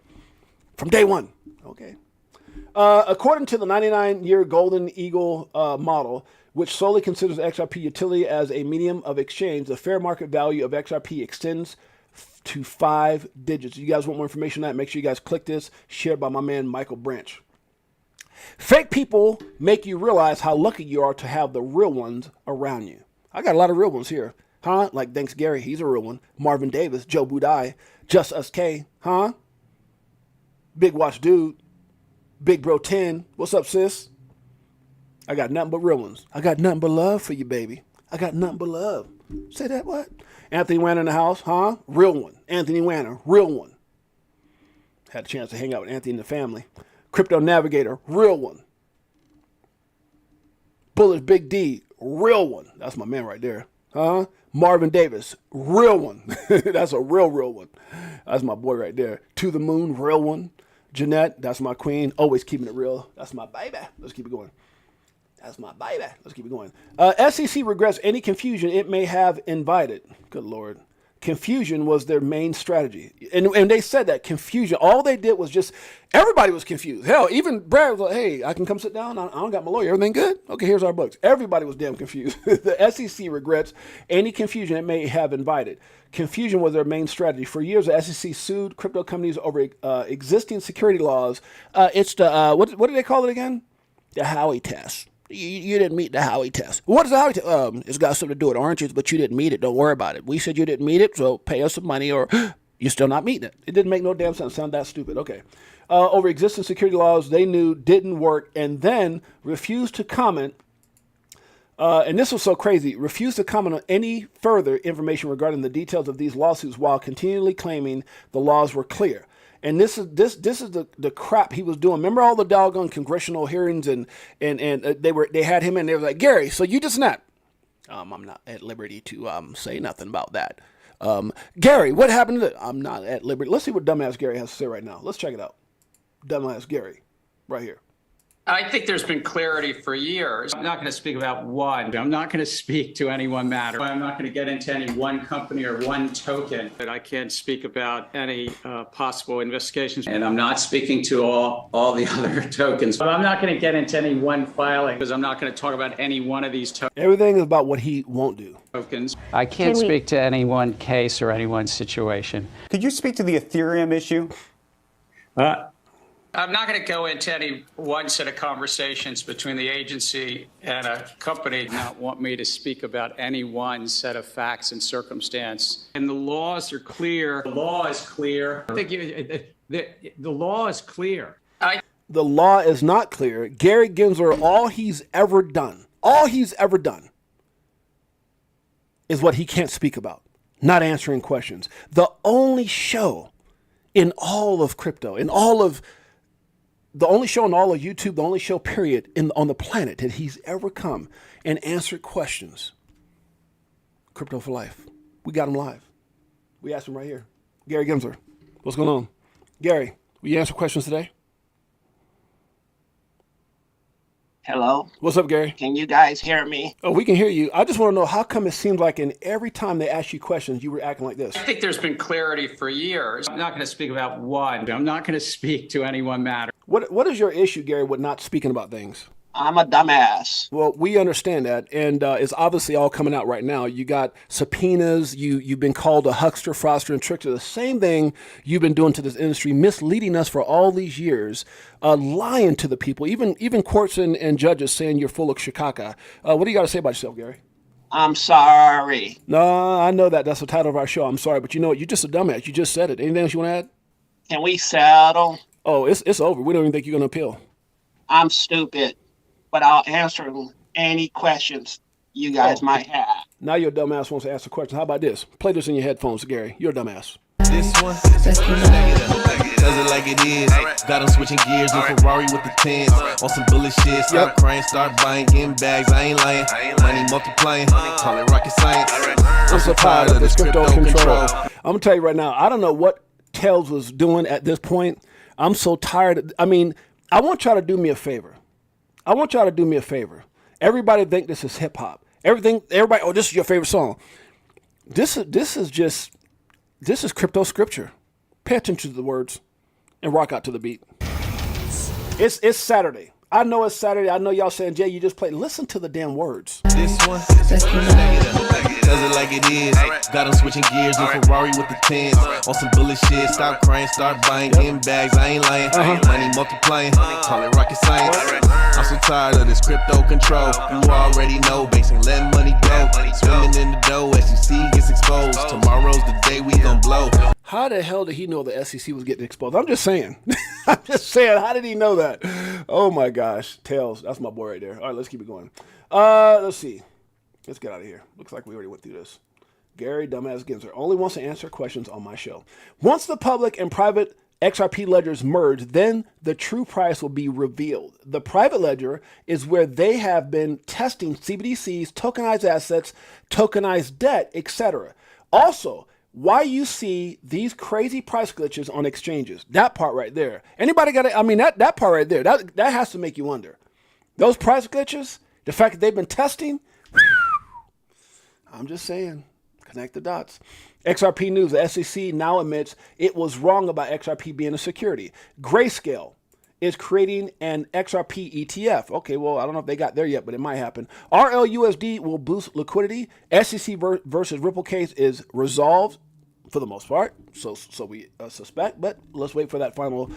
from day one. Okay. According to the 99-year Golden Eagle model, which solely considers XRP utility as a medium of exchange, the fair market value of XRP extends to 5 digits. If you guys want more information on that, make sure you guys click this, shared by my man Michael Branch. Fake people make you realize how lucky you are to have the real ones around you. I got a lot of real ones here. Huh? Like thanks Gary, he's a real one. Marvin Davis, Joe Budai, Just Us K. Huh? Big Watch Dude. Big Bro 10. What's up, sis? I got nothing but real ones. I got nothing but love for you, baby. I got nothing but love. Say that what? Anthony Wanner in the house, huh? Real one. Anthony Wanner, real one. Had a chance to hang out with Anthony and the family. Crypto Navigator, real one. Bullish Big D, real one. That's my man right there. Huh? Marvin Davis, real one. That's a real one. That's my boy right there. To the Moon, real one. Jeanette, that's my queen. Always keeping it real. That's my baby. Let's keep it going. That's my baby. Let's keep it going. SEC regrets any confusion it may have invited. Good Lord. Confusion was their main strategy. And they said that confusion, all they did was just, everybody was confused. Hell, even Brad was like, hey, I can come sit down. I don't got my lawyer. Everything good? Okay, here's our books. Everybody was damn confused. The SEC regrets any confusion it may have invited. Confusion was their main strategy. For years, the SEC sued crypto companies over existing security laws. It's the, what do they call it again? The Howey test. You didn't meet the Howey test. What is the Howey test? It's got something to do with oranges, but you didn't meet it. Don't worry about it. We said you didn't meet it, so pay us some money or you're still not meeting it. It didn't make no damn sense. Sound that stupid. Okay. Over existing security laws they knew didn't work and then refused to comment. And this was so crazy, refused to comment on any further information regarding the details of these lawsuits while continually claiming the laws were clear. And this is the crap he was doing. Remember all the doggone congressional hearings and they had him in. They were like, Gary, so you just not. I'm not at liberty to say nothing about that. Gary, what happened to that? I'm not at liberty. Let's see what dumbass Gary has to say right now. Let's check it out. Dumbass Gary, right here. I think there's been clarity for years. I'm not going to speak about one. I'm not going to speak to any one matter. I'm not going to get into any one company or one token. But I can't speak about any possible investigations. And I'm not speaking to all the other tokens. But I'm not going to get into any one filing because I'm not going to talk about any one of these tokens. Everything is about what he won't do. I can't speak to any one case or any one situation. Could you speak to the Ethereum issue? I'm not going to go into any one set of conversations between the agency and a company. Not want me to speak about any one set of facts and circumstance. And the laws are clear. The law is clear. I think the law is clear. The law is not clear. Gary Gensler, all he's ever done is what he can't speak about, not answering questions. The only show in all of crypto, the only show in all of YouTube, the only show, period, on the planet that he's ever come and answered questions. Crypto for Life. We got him live. We asked him right here. Gary Gensler, what's going on? Gary, will you answer questions today? Hello? What's up, Gary? Can you guys hear me? Oh, we can hear you. I just want to know, how come it seems like in every time they ask you questions, you were acting like this? I think there's been clarity for years. I'm not going to speak about one. I'm not going to speak to any one matter. What is your issue, Gary, with not speaking about things? I'm a dumbass. Well, we understand that, and it's obviously all coming out right now. You got subpoenas. You've been called a huckster, fraudster, and trickster. The same thing you've been doing to this industry, misleading us for all these years, lying to the people. Even courts and judges saying you're full of shikaka. What do you got to say about yourself, Gary? I'm sorry. No, I know that. That's the title of our show. I'm sorry, but you know what? You're just a dumbass. You just said it. Anything else you want to add? Can we settle? Oh, it's over. We don't even think you're going to appeal. I'm stupid, but I'll answer any questions you guys might have. Now your dumbass wants to ask a question. How about this? Play this in your headphones, Gary. You're a dumbass. This one, does it like it is. Got him switching gears, new Ferrari with the tens. On some bullet shit, start crying, start buying, getting bags. I ain't lying, money multiplying, call it rocket science. I'm so tired of this crypto control. I'm gonna tell you right now, I don't know what Tails was doing at this point. I'm so tired. I mean, I want y'all to do me a favor. Everybody think this is hip hop. Everybody, oh, this is your favorite song. This is crypto scripture. Pay attention to the words and rock out to the beat. It's Saturday. I know it's Saturday. I know y'all saying, Jay, you just played. Listen to the damn words. This one, does it like it is. Got him switching gears, new Ferrari with the tens. On some bullet shit, stop crying, start buying, getting bags. I ain't lying, money multiplying, call it rocket science. I'm so tired of this crypto control. You already know, banks ain't letting money go. Swimming in the dough, SEC gets exposed. Tomorrow's the day we gon' blow. How the hell did he know the SEC was getting exposed? I'm just saying. How did he know that? Oh my gosh. Tails, that's my boy right there. All right, let's keep it going. Let's see. Let's get out of here. Looks like we already went through this. Gary Dumbass Gensler only wants to answer questions on my show. Once the public and private XRP ledgers merge, then the true price will be revealed. The private ledger is where they have been testing CBDCs, tokenized assets, tokenized debt, etc. Also, why you see these crazy price glitches on exchanges. That part right there. Anybody got it? I mean, that part right there, that has to make you wonder. Those price glitches, the fact that they've been testing, I'm just saying, Connect the dots. XRP news, the SEC now admits it was wrong about XRP being a security. Grayscale is creating an XRP ETF. Okay, well, I don't know if they got there yet, but it might happen. RLUSD will boost liquidity. SEC versus Ripple case is resolved for the most part, so we suspect, but let's wait for that final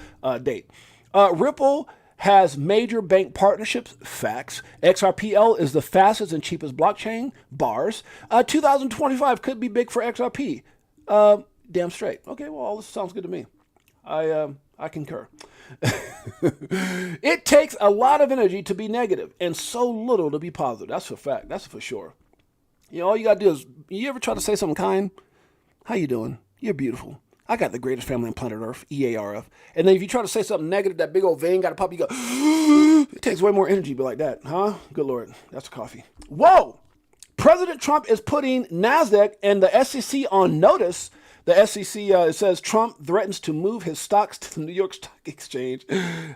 date. Ripple has major bank partnerships. Facts. XRPL is the fastest and cheapest blockchain. Bars. 2025 could be big for XRP. Damn straight. Okay, well, all this sounds good to me. I concur. It takes a lot of energy to be negative and so little to be positive. That's for fact. That's for sure. You know, all you gotta do is, you ever try to say something kind? How you doing? You're beautiful. I got the greatest family on planet Earth, EARF. And then if you try to say something negative, that big old vein got to pop, you go, it takes way more energy to be like that, huh? Good Lord, that's coffee. Whoa! President Trump is putting NASDAQ and the SEC on notice. The SEC, it says Trump threatens to move his stocks to the New York Stock Exchange.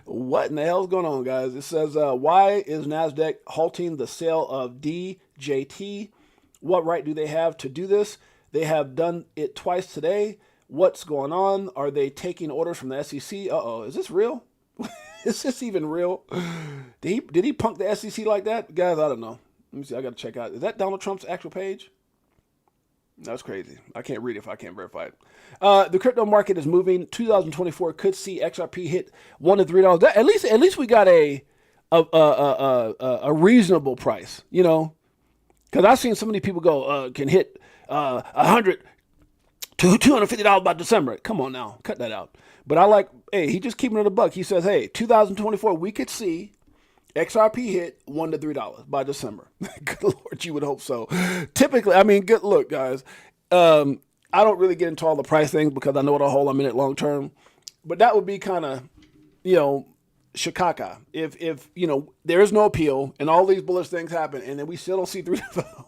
What in the hell is going on, guys? It says, why is NASDAQ halting the sale of DJT? What right do they have to do this? They have done it twice today. What's going on? Are they taking orders from the SEC? Uh-oh, is this real? Is this even real? Did he punk the SEC like that? Guys, I don't know. Let me see, I got to check out. Is that Donald Trump's actual page? That's crazy. I can't read it if I can't verify it. The crypto market is moving. 2024 could see XRP hit $1 to $3. At least we got a reasonable price, you know? Because I've seen so many people go, can hit $100 to $250 by December. Come on now, cut that out. But I like, hey, he just keeping it a buck. He says, hey, 2024, we could see XRP hit $1 to $3 by December. Good Lord, you would hope so. Typically, I mean, good look, guys. I don't really get into all the price things because I know what a hole I'm in it long term. But that would be kind of, you know, shikaka. If you know, there is no appeal and all these bullish things happen and then we still don't see $3.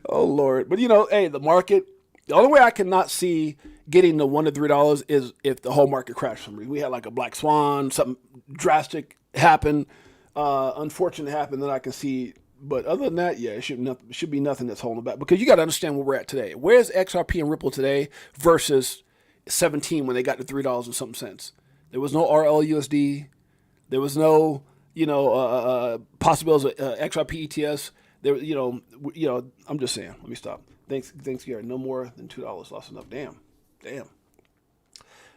Oh, Lord. But, you know, hey, the market, the only way I cannot see getting the $1 to $3 is if the whole market crashed for me. We had like a black swan, something drastic happen, unfortunate happen that I can see. But other than that, yeah, it should be nothing that's holding it back, because you got to understand where we're at today. Where's XRP and Ripple today versus 17 when they got to $3 and something cents? There was no RLUSD. There was no, you know, possibilities of XRP ETS. There, you know, I'm just saying. Let me stop. Thanks, Gary. No more than $2 lost enough. Damn.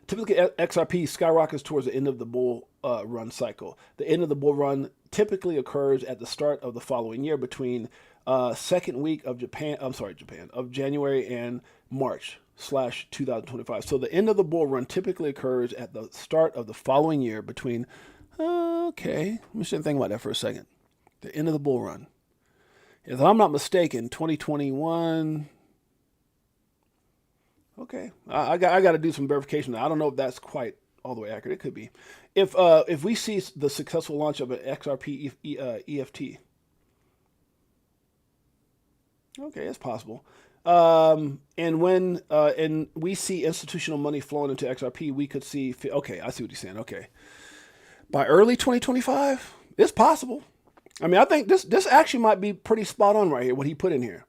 Typically, XRP skyrockets towards the end of the bull run cycle. The end of the bull run typically occurs at the start of the following year, between second week of January and March /2025. So the end of the bull run typically occurs at the start of the following year between, okay, let me sit and think about that for a second. The end of the bull run. If I'm not mistaken, 2021. Okay, I got to do some verification. I don't know if that's quite all the way accurate. It could be. If we see the successful launch of an XRP EFT. Okay, it's possible. And when and we see institutional money flowing into XRP, we could see. Okay, I see what he's saying. Okay, by early 2025, it's possible. I mean, I think this actually might be pretty spot on right here, what he put in here.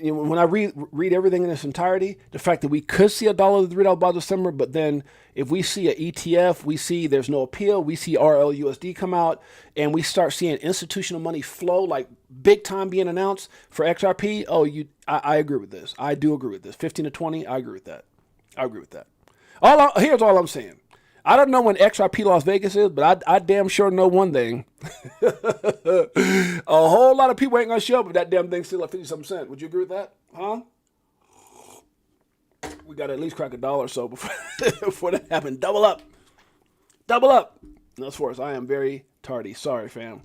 You know, when I read everything in its entirety, the fact that we could see $1 to $3 by December, but then if we see an ETF, we see there's no appeal, we see RLUSD come out, and we start seeing institutional money flow, like big time being announced for XRP. Oh, I agree with this. I do agree with this. 15 to 20, I agree with that. Here's all I'm saying. I don't know when XRP Las Vegas is, but I damn sure know one thing. A whole lot of people ain't going to show up if that damn thing's still at 50-something cents. Would you agree with that? Huh? We got to at least crack $1 or so before that happens. Double up. That's for us. I am very tardy. Sorry, fam.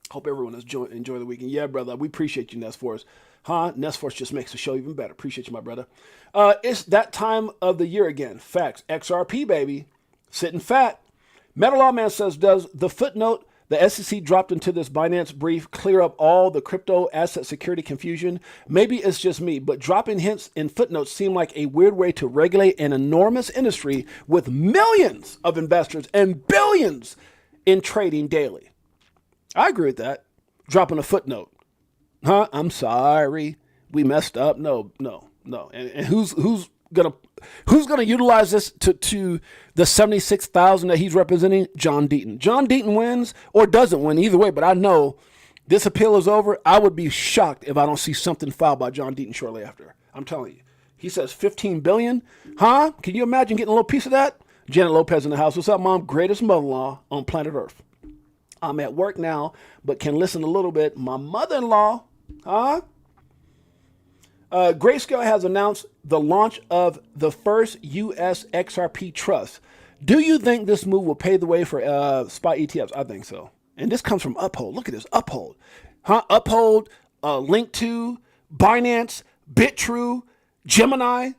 Hope everyone is enjoy the weekend. Yeah, brother. We appreciate you, Nestforce. Huh? Nestforce just makes the show even better. Appreciate you, my brother. It's that time of the year again. Facts. XRP, baby. Sitting fat. Metal Lawman says, does the footnote the SEC dropped into this Binance brief clear up all the crypto asset security confusion? Maybe it's just me, but dropping hints in footnotes seem like a weird way to regulate an enormous industry with millions of investors and billions in trading daily. I agree with that. Dropping a footnote. Huh? I'm sorry. we messed up. No. And who's gonna utilize this to the 76,000 that he's representing? John Deaton. John Deaton wins or doesn't win, either way. But I know this appeal is over. I would be shocked if I don't see something filed by John Deaton shortly after. I'm telling you. He says 15 billion. Huh? Can you imagine getting a little piece of that? Janet Lopez in the house. What's up, Mom? Greatest mother-in-law on planet Earth. I'm at work now, but can listen a little bit. My mother-in-law, huh? Grayscale has announced the launch of the first U.S. XRP trust. Do you think this move will pave the way for spot ETFs? I think so. And this comes from Uphold. Look at this, Uphold. Huh? Uphold, Link2, Binance, BitTrue, Gemini.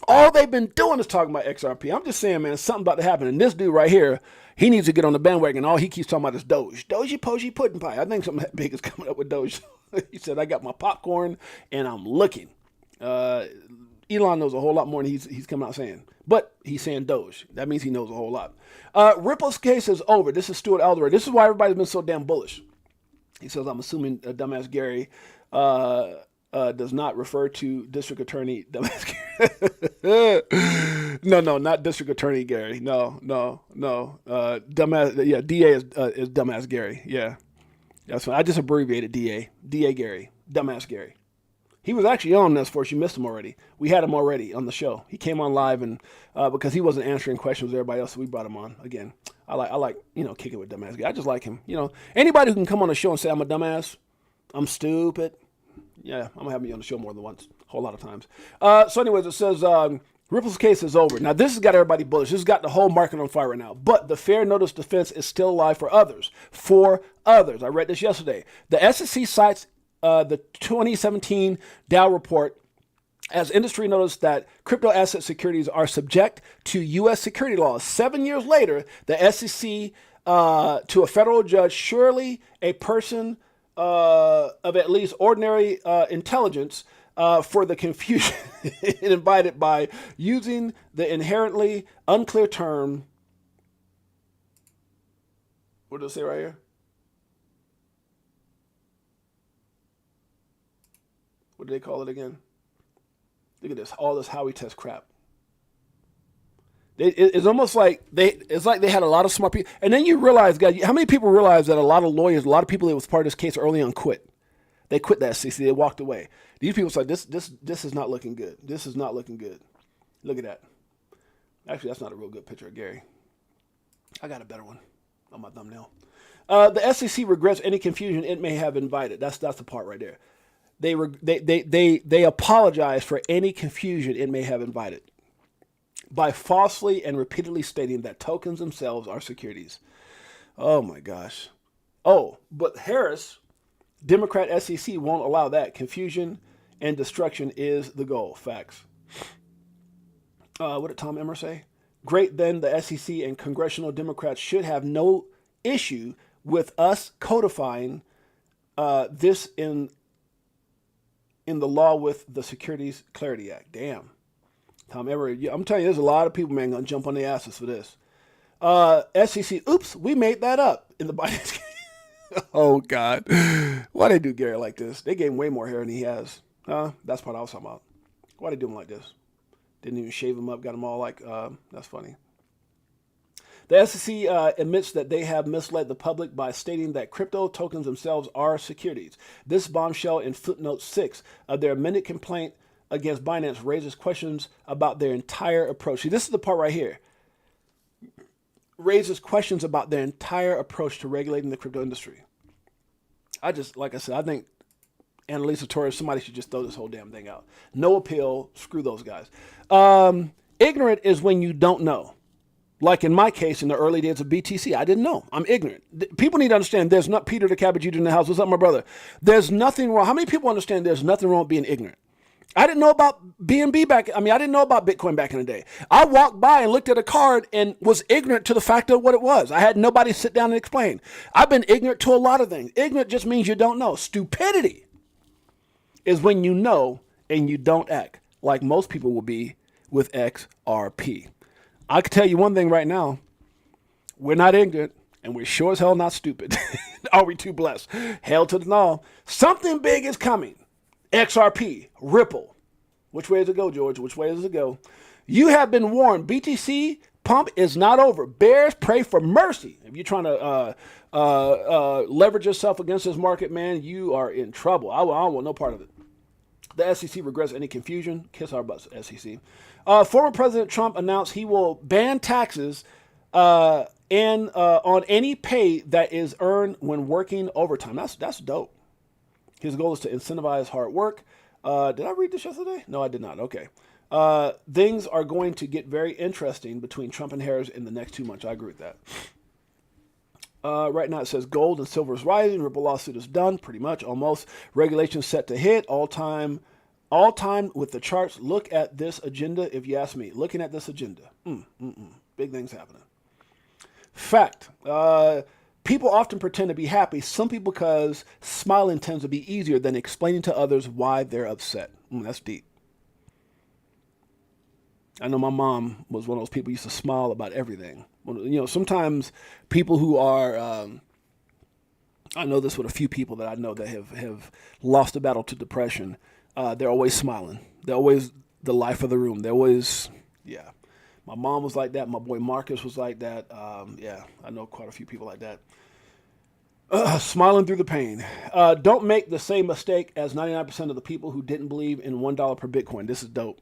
All they've been doing is talking about XRP. I'm just saying, man, something about to happen. And this dude right here, he needs to get on the bandwagon. All he keeps talking about is Doge. Doji, Poji, Pudding Pie. I think something big is coming up with Doge. He said, I got my popcorn and I'm looking. Elon knows a whole lot more than he's coming out saying. But he's saying Doge. That means he knows a whole lot. Ripple's case is over. This is Stuart Alderweireld. This is why everybody's been so damn bullish. He says, I'm assuming dumbass Gary does not refer to District Attorney dumbass Gary. No, not District Attorney Gary. No. Dumbass, yeah, DA is dumbass Gary. Yeah. That's fine. I just abbreviated DA. DA Gary. Dumbass Gary. He was actually on this for us. You missed him already. We had him already on the show. He came on live and because he wasn't answering questions with everybody else, so we brought him on again. I like kicking with dumbass guy. I just like him. Anybody who can come on the show and say I'm a dumbass, I'm stupid. Yeah, I'm gonna have me on the show more than once, a whole lot of times. So anyways, it says Ripple's case is over. Now this has got everybody bullish. This has got the whole market on fire right now. But the fair notice defense is still alive for others. I read this yesterday. The SEC cites the 2017 Dow report as industry noticed that crypto asset securities are subject to U.S. security laws. 7 years later, the SEC to a federal judge, surely a person of at least ordinary intelligence for the confusion it invited by using the inherently unclear term. What does it say right here? What do they call it again? Look at this, all this Howey test crap. It's almost like they had a lot of smart people. And then you realize, guys, how many people realize that a lot of lawyers, a lot of people that was part of this case early on quit. They quit that SEC. They walked away. These people said, this is not looking good. This is not looking good. Look at that. Actually, that's not a real good picture of Gary. I got a better one on my thumbnail. The SEC regrets any confusion it may have invited. That's the part right there. They apologize for any confusion it may have invited by falsely and repeatedly stating that tokens themselves are securities. Oh my gosh. Oh, but Harris, Democrat SEC won't allow that. Confusion and destruction is the goal. Facts. What did Tom Emmer say? Great, then the SEC and congressional Democrats should have no issue with us codifying this in the law with the Securities Clarity Act. Damn. Tom Everett, I'm telling you, there's a lot of people, man, going to jump on the asses for this. SEC, oops, we made that up in the Biden case. Oh, God. Why they do Gary like this? They gave him way more hair than he has. That's what I was talking about. Why they do him like this? Didn't even shave him up, got him all like, that's funny. The SEC admits that they have misled the public by stating that crypto tokens themselves are securities. This bombshell in footnote 6 of their amended complaint against Binance raises questions about their entire approach. See, this is the part right here. Raises questions about their entire approach to regulating the crypto industry. Like I said, I think Annalisa Torres, somebody should just throw this whole damn thing out. No appeal, screw those guys. Ignorant is when you don't know. Like in my case, in the early days of BTC, I didn't know. I'm ignorant. People need to understand there's not Peter the Cabbage Eater in the house. What's up, my brother? There's nothing wrong. How many people understand there's nothing wrong with being ignorant? I didn't know about BNB I didn't know about Bitcoin back in the day. I walked by and looked at a card and was ignorant to the fact of what it was. I had nobody sit down and explain. I've been ignorant to a lot of things. Ignorant just means you don't know. Stupidity is when you know and you don't act like most people will be with XRP. I can tell you one thing right now. We're not ignorant, and we're sure as hell not stupid. Are we too blessed? Hell to the no. Something big is coming. XRP, Ripple. Which way does it go, George? Which way does it go? You have been warned. BTC pump is not over. Bears pray for mercy. If you're trying to leverage yourself against this market, man, you are in trouble. I don't want no part of it. The SEC regrets any confusion. Kiss our butts, SEC. Former President Trump announced he will ban taxes on any pay that is earned when working overtime. That's dope. His goal is to incentivize hard work. Did I read this yesterday? No, I did not. Okay. Things are going to get very interesting between Trump and Harris in the next 2 months. I agree with that. Right now it says gold and silver is rising. Ripple lawsuit is done, pretty much, almost. Regulations set to hit all time with the charts. Look at this agenda, if you ask me. Looking at this agenda. Big things happening. Fact. People often pretend to be happy, simply because smiling tends to be easier than explaining to others why they're upset. That's deep. I know my mom was one of those people who used to smile about everything. Sometimes people who are, I know this with a few people that I know that have lost the battle to depression. They're always smiling. They're always the life of the room. They're always, yeah. My mom was like that. My boy Marcus was like that. Yeah, I know quite a few people like that. Smiling through the pain. Don't make the same mistake as 99% of the people who didn't believe in $1 per Bitcoin. This is dope.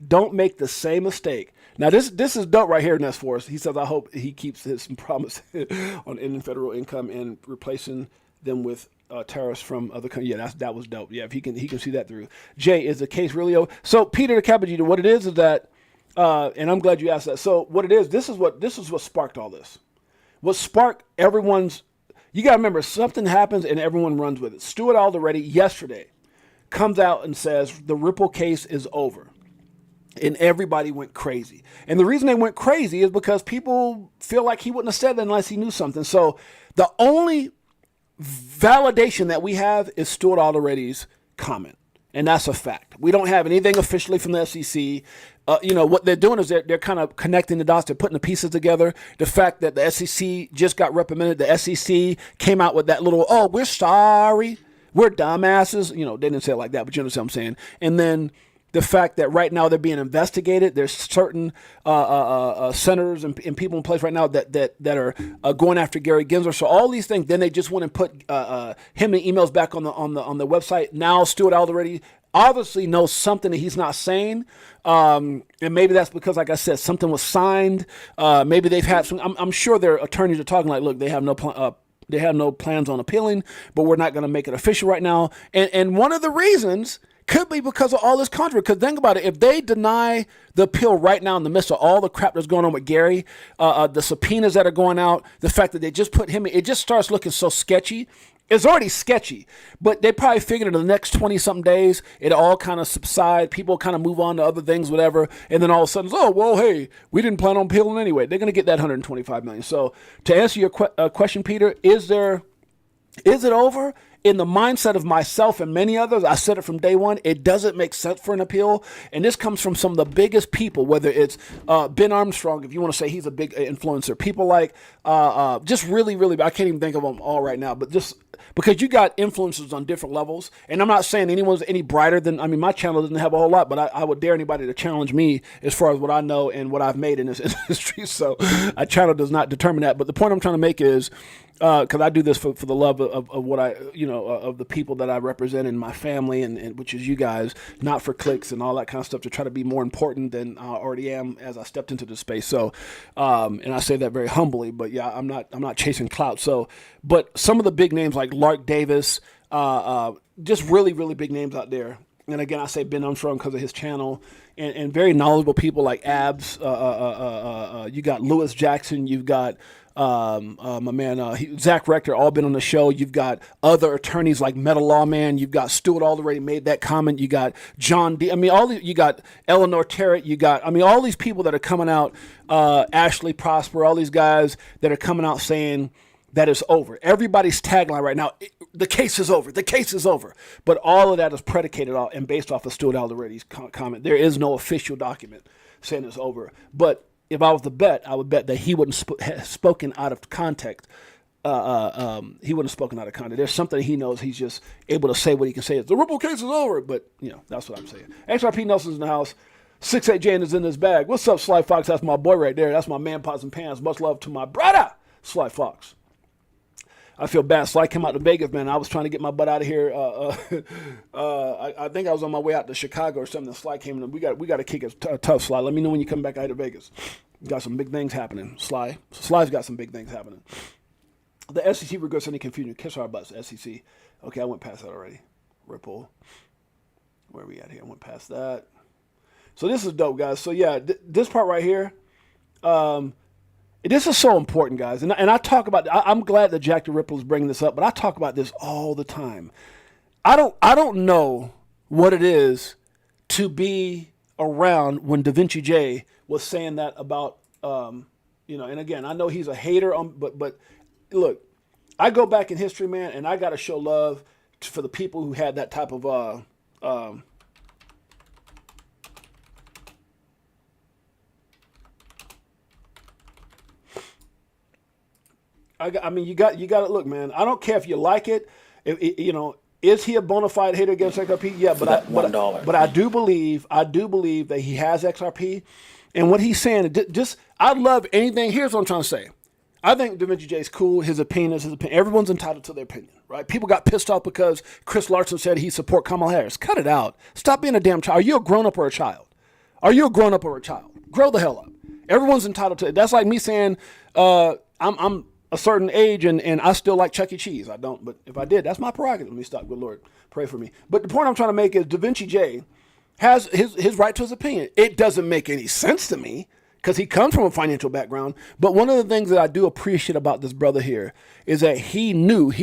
Don't make the same mistake. Now, this is dope right here in this for us. He says, I hope he keeps his promise on ending federal income and replacing them with tariffs from other countries. Yeah, that was dope. Yeah, if he can see that through. Jay, is the case really over? So, Peter the Cabagita, what it is that, and I'm glad you asked that. So, what it is, this is what sparked all this. What sparked everyone's, you got to remember, something happens and everyone runs with it. Stuart Alderete yesterday comes out and says the Ripple case is over. And everybody went crazy. And the reason they went crazy is because people feel like he wouldn't have said that unless he knew something. So the only validation that we have is Stuart Alderete's comment. And that's a fact. We don't have anything officially from the SEC. What they're doing is they're kind of connecting the dots. They're putting the pieces together. The fact that the SEC just got reprimanded. The SEC came out with that little, oh, we're sorry. We're dumbasses. They didn't say it like that, but you understand what I'm saying. And then the fact that right now they're being investigated. There's certain senators and people in place right now that are going after Gary Gensler. So all these things. Then they just went and put him in emails back on the website. Now Stuart Alderete obviously knows something that he's not saying, and maybe that's because, like I said, something was signed. Maybe they've had some. I'm sure their attorneys are talking like, look, they have no plans on appealing, but we're not going to make it official right now. And one of the reasons could be because of all this controversy. Because think about it. If they deny the appeal right now in the midst of all the crap that's going on with Gary, the subpoenas that are going out, the fact that they just put him in, it just starts looking so sketchy. It's already sketchy, but they probably figured in the next 20-something days, it all kind of subside. People kind of move on to other things, whatever. And then all of a sudden, oh, well, hey, we didn't plan on appealing anyway. They're going to get that $125 million. So to answer your question, Peter, is it over? In the mindset of myself and many others, I said it from day one, it doesn't make sense for an appeal. And this comes from some of the biggest people, whether it's Ben Armstrong, if you want to say he's a big influencer, people like just really, really, I can't even think of them all right now, but just because you got influencers on different levels. And I'm not saying anyone's any brighter than, my channel doesn't have a whole lot, but I would dare anybody to challenge me as far as what I know and what I've made in this industry. So a channel does not determine that. But the point I'm trying to make is, because I do this for the love of what I, of the people that I represent in my family, and which is you guys, not for clicks and all that kind of stuff, to try to be more important than I already am as I stepped into this space. So, and I say that very humbly, but yeah, I'm not chasing clout. So, but some of the big names like Lark Davis, just really, really big names out there. And again, I say Ben Armstrong because of his channel, and very knowledgeable people like Abs. You got Lewis Jackson. You've got my man Zach Rector, all been on the show. You've got other attorneys like Metal Lawman. You've got Stuart already made that comment. You got John D. You got Eleanor Terrett. You got all these people that are coming out. Ashley Prosper. All these guys that are coming out saying that it's over. Everybody's tagline right now, the case is over. The case is over. But all of that is predicated on and based off of Stuart Alderete's comment. There is no official document saying it's over. But if I was to bet, I would bet that he wouldn't have spoken out of context he wouldn't have spoken out of context. There's something he knows. He's just able to say what he can say. The Ripple case is over, but that's what I'm saying. XRP Nelson's in the house. 6-8 is in his bag. What's up, Sly Fox? That's my boy right there. That's my man, Pots and Pants. Much love to my brother, Sly Fox. I feel bad. Sly came out to Vegas, man. I was trying to get my butt out of here. I think I was on my way out to Chicago or something. Sly came in. We got to kick it tough, Sly. Let me know when you come back out to Vegas. Got some big things happening, Sly. Sly's got some big things happening. The SEC regrets any confusion. Kiss our butts, SEC. Okay, I went past that already. Ripple. Where are we at here? I went past that. So this is dope, guys. So yeah, this part right here, this is so important, guys. And I talk about. I'm glad that Jack the Ripple is bringing this up, but I talk about this all the time. I don't know what it is to be around when VTHO was saying that about And again, I know he's a hater but look, I go back in history, man, and I got to show love for the people who had that type of I mean, you got to look, man. I don't care if you like it. Is he a bona fide hater against XRP? Yeah, but I do believe that he has XRP, and what he's saying. I love anything. Here's what I'm trying to say. I think VTHO is cool. His opinion is his opinion. Everyone's entitled to their opinion, right? People got pissed off because Chris Larson said he support Kamala Harris. Cut it out. Stop being a damn child. Are you a grown up or a child? Are you a grown up or a child? Grow the hell up. Everyone's entitled to it. That's like me saying I'm a certain age and I still like Chuck E. Cheese. I don't, but if I did, that's my prerogative. Let me stop. Good Lord, pray for me. But the point I'm trying to make is VTHO has his right to his opinion. It doesn't make any sense to me because he comes from a financial background. But one of the things that I do appreciate about this brother here is that he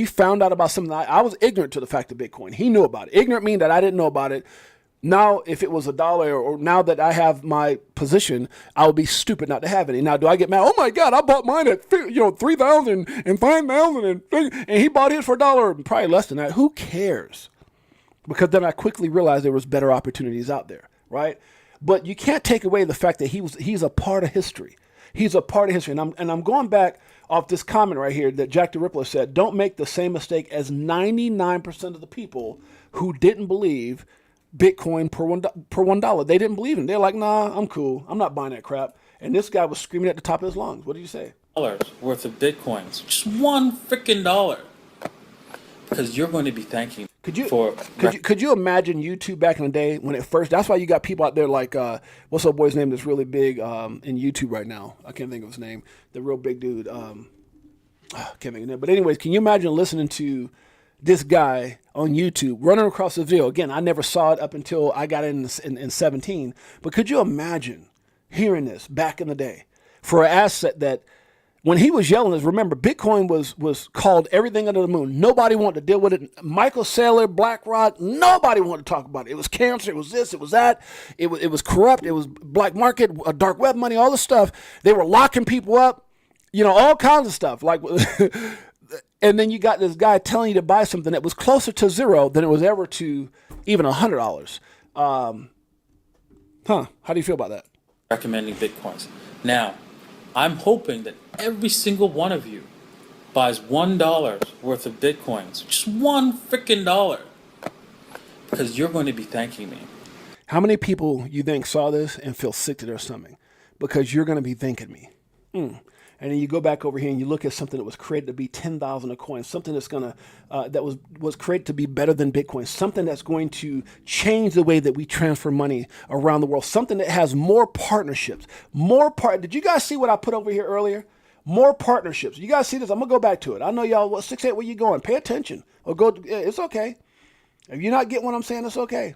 found out about something. I was ignorant to the fact of Bitcoin. He knew about it. Ignorant means that I didn't know about it. Now, if it was $1 or now that I have my position, I would be stupid not to have any. Now, do I get mad? Oh my God, I bought mine at 3,000 and 5,000 and he bought his for $1, probably less than that. Who cares? Because then I quickly realized there was better opportunities out there, right? But you can't take away the fact that he's a part of history. He's a part of history, and I'm going back off this comment right here that Jack the Ripper said. Don't make the same mistake as 99% of the people who didn't believe Bitcoin per $1. They didn't believe in it. They're like, nah, I'm cool. I'm not buying that crap. And this guy was screaming at the top of his lungs. What did you say? Worth of Bitcoins. Just $1 freaking dollar. Because you're going to be thanking could you imagine YouTube back in the day when it first, that's why you got people out there like, what's that boy's name that's really big in YouTube right now? I can't think of his name. The real big dude. I can't think of his name. But anyways, can you imagine listening to this guy on YouTube running across the video? Again, I never saw it up until I got in 17. But could you imagine hearing this back in the day for an asset that when he was yelling this, remember, Bitcoin was called everything under the moon. Nobody wanted to deal with it. Michael Saylor, BlackRock, nobody wanted to talk about it. It was cancer. It was this. It was that. It was corrupt. It was black market, dark web money, all this stuff. They were locking people up, all kinds of stuff. Like, and then you got this guy telling you to buy something that was closer to zero than it was ever to even $100. How do you feel about that? recommending Bitcoins. Now, I'm hoping that every single one of you buys $1 worth of Bitcoins, just $1 freaking dollar, because you're going to be thanking me. How many people you think saw this and feel sick to their stomach? Because you're going to be thanking me. And then you go back over here and you look at something that was created to be 10,000 a coin, something that's going to, that was created to be better than Bitcoin, something that's going to change the way that we transfer money around the world, something that has more partnerships, Did you guys see what I put over here earlier? More partnerships. You guys see this? I'm going to go back to it. I know y'all, 6-8, where you going? Pay attention. Or go, it's okay. If you're not getting what I'm saying, it's okay.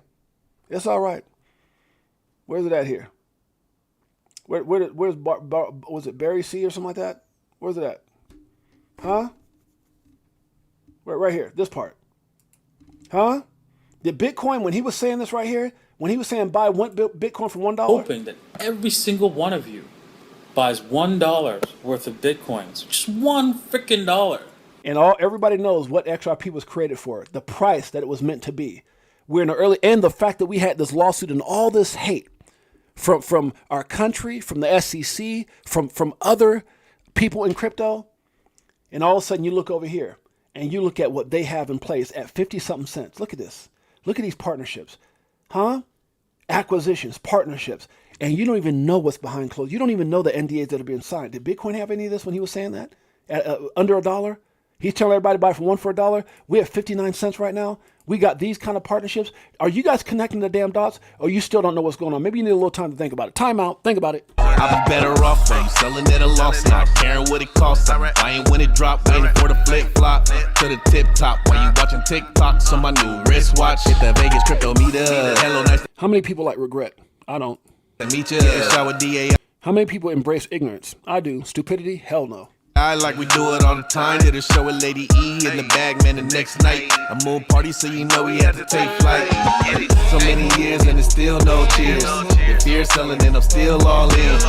It's all right. Where's it at here? Where's was it Barry C or something like that? Where's it at? Huh? Right here, this part. Huh? Did Bitcoin, when he was saying this right here, when he was saying buy one Bitcoin for $1? Hoping that every single one of you buys $1 worth of Bitcoins, just $1 freaking dollar. And everybody knows what XRP was created for, the price that it was meant to be. We're in the early, and the fact that we had this lawsuit and all this hate from our country, from the SEC, from other people in crypto. And all of a sudden you look over here and you look at what they have in place at 50 something cents. Look at this. Look at these partnerships. Huh? Acquisitions, partnerships. And you don't even know what's behind closed. You don't even know the NDAs that are being signed. Did Bitcoin have any of this when he was saying that? At under $1? He's telling everybody to buy for one for $1. We have 59 cents right now. We got these kind of partnerships. Are you guys connecting the damn dots, or you still don't know what's going on? Maybe you need a little time to think about it. Time out. Think about it. I'll be better off when you selling at a loss, not caring what it costs. I'm buying when it drop, waiting for the flip flop to the tip top. While you watching TikToks on my new wristwatch, hit that Vegas crypto meter. Hello, nice How many people like regret? I don't. to meet you. Shower DA. How many people embrace ignorance? I do. Stupidity? Hell no. I like we do it all the time. Did a show with Lady E in the bag, man, the next night. A moon party, so you know we had to take flight. So many years and it's still no cheers. If fear's selling, then I'm still all in.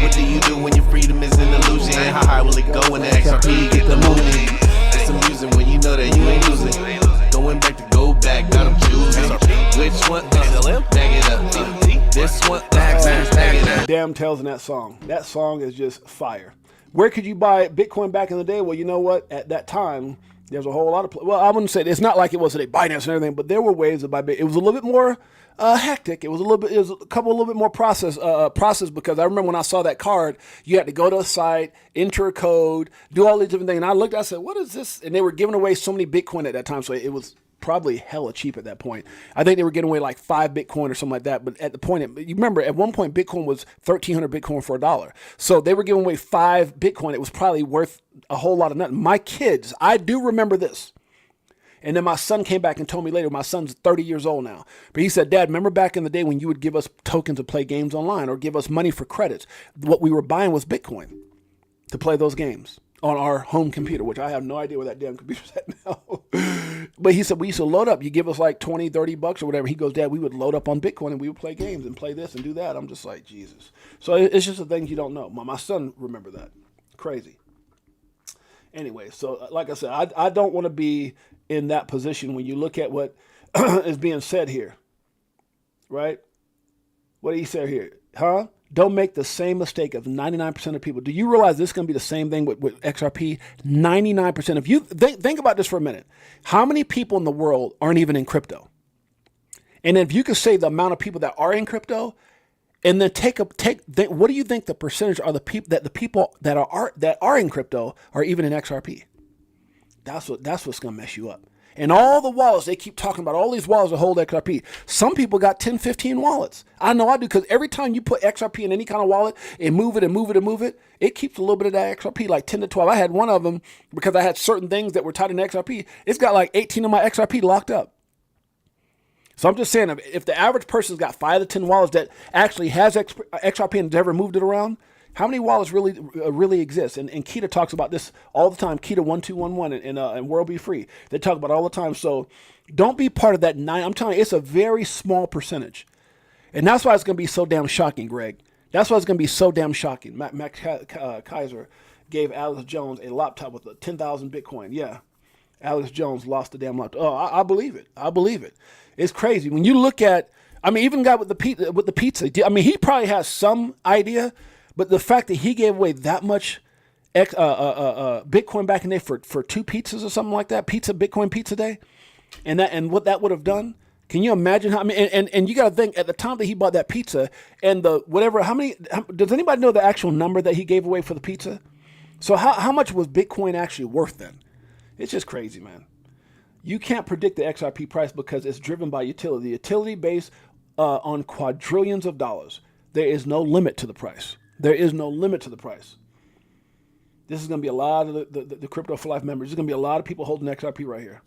What do you do when your freedom is an illusion? How high will it go when the XRP get the moving? It's amusing when you know that you ain't losing. Going back to go back, got 'em choosing. Which one? Bag it up. This one, bag it up. Damn tells in that song. That song is just fire. Where could you buy Bitcoin back in the day? Well, you know what? At that time, there's a whole lot of... Well, I wouldn't say... It's not like it was today, Binance and everything, but there were ways to buy Bitcoin. It was a little bit more hectic. It was a couple a little bit more process because I remember when I saw that card, you had to go to a site, enter a code, do all these different things. And I looked, I said, what is this? And they were giving away so many Bitcoin at that time, so it was probably hella cheap at that point. I think they were giving away like 5 Bitcoin or something like that. But at the point, you remember at one point, Bitcoin was 1,300 Bitcoin for $1. So they were giving away 5 Bitcoin. It was probably worth a whole lot of nothing. My kids, I do remember this. And then my son came back and told me later, my son's 30 years old now. But he said, Dad, remember back in the day when you would give us tokens to play games online or give us money for credits? What we were buying was Bitcoin to play those games on our home computer, which I have no idea where that damn computer's at now. But he said, we used to load up. You give us like 20, 30 bucks or whatever. He goes, Dad, we would load up on Bitcoin and we would play games and play this and do that. I'm just like, Jesus. So it's just the things you don't know. My son remember that. Crazy. Anyway, so like I said, I don't want to be in that position when you look at what is being said here. Right? What did he say here? Huh? Don't make the same mistake of 99% of people. Do you realize this is going to be the same thing with XRP? 99%. If you think about this for a minute, how many people in the world aren't even in crypto? And if you could say the amount of people that are in crypto, and then what do you think the percentage are the people that are in crypto are even in XRP? That's what's going to mess you up. And all the wallets, they keep talking about all these wallets that hold XRP. Some people got 10, 15 wallets. I know I do, because every time you put XRP in any kind of wallet and move it, it keeps a little bit of that XRP, like 10 to 12. I had one of them because I had certain things that were tied in XRP. It's got like 18 of my XRP locked up. So I'm just saying, if the average person's got 5 to 10 wallets that actually has XRP and never moved it around, how many wallets really exist? And Kita talks about this all the time. Kita 1211 and World Be Free. They talk about it all the time. So don't be part of that 9. I'm telling you, it's a very small percentage. And that's why it's going to be so damn shocking, Greg. That's why it's going to be so damn shocking. Matt Kaiser gave Alex Jones a laptop with 10,000 Bitcoin. Yeah. Alex Jones lost the damn laptop. Oh, I believe it. I believe it. It's crazy. When you look at, even guy with the pizza, he probably has some idea. But the fact that he gave away that much Bitcoin back in the day for 2 pizzas or something like that, Bitcoin pizza day, and what that would have done, can you imagine how? And you got to think at the time that he bought that pizza and does anybody know the actual number that he gave away for the pizza? So how much was Bitcoin actually worth then? It's just crazy, man. You can't predict the XRP price because it's driven by utility. The utility based on quadrillions of dollars. There is no limit to the price. There is no limit to the price. This is going to be a lot of the Crypto for Life members. There's going to be a lot of people holding XRP right here.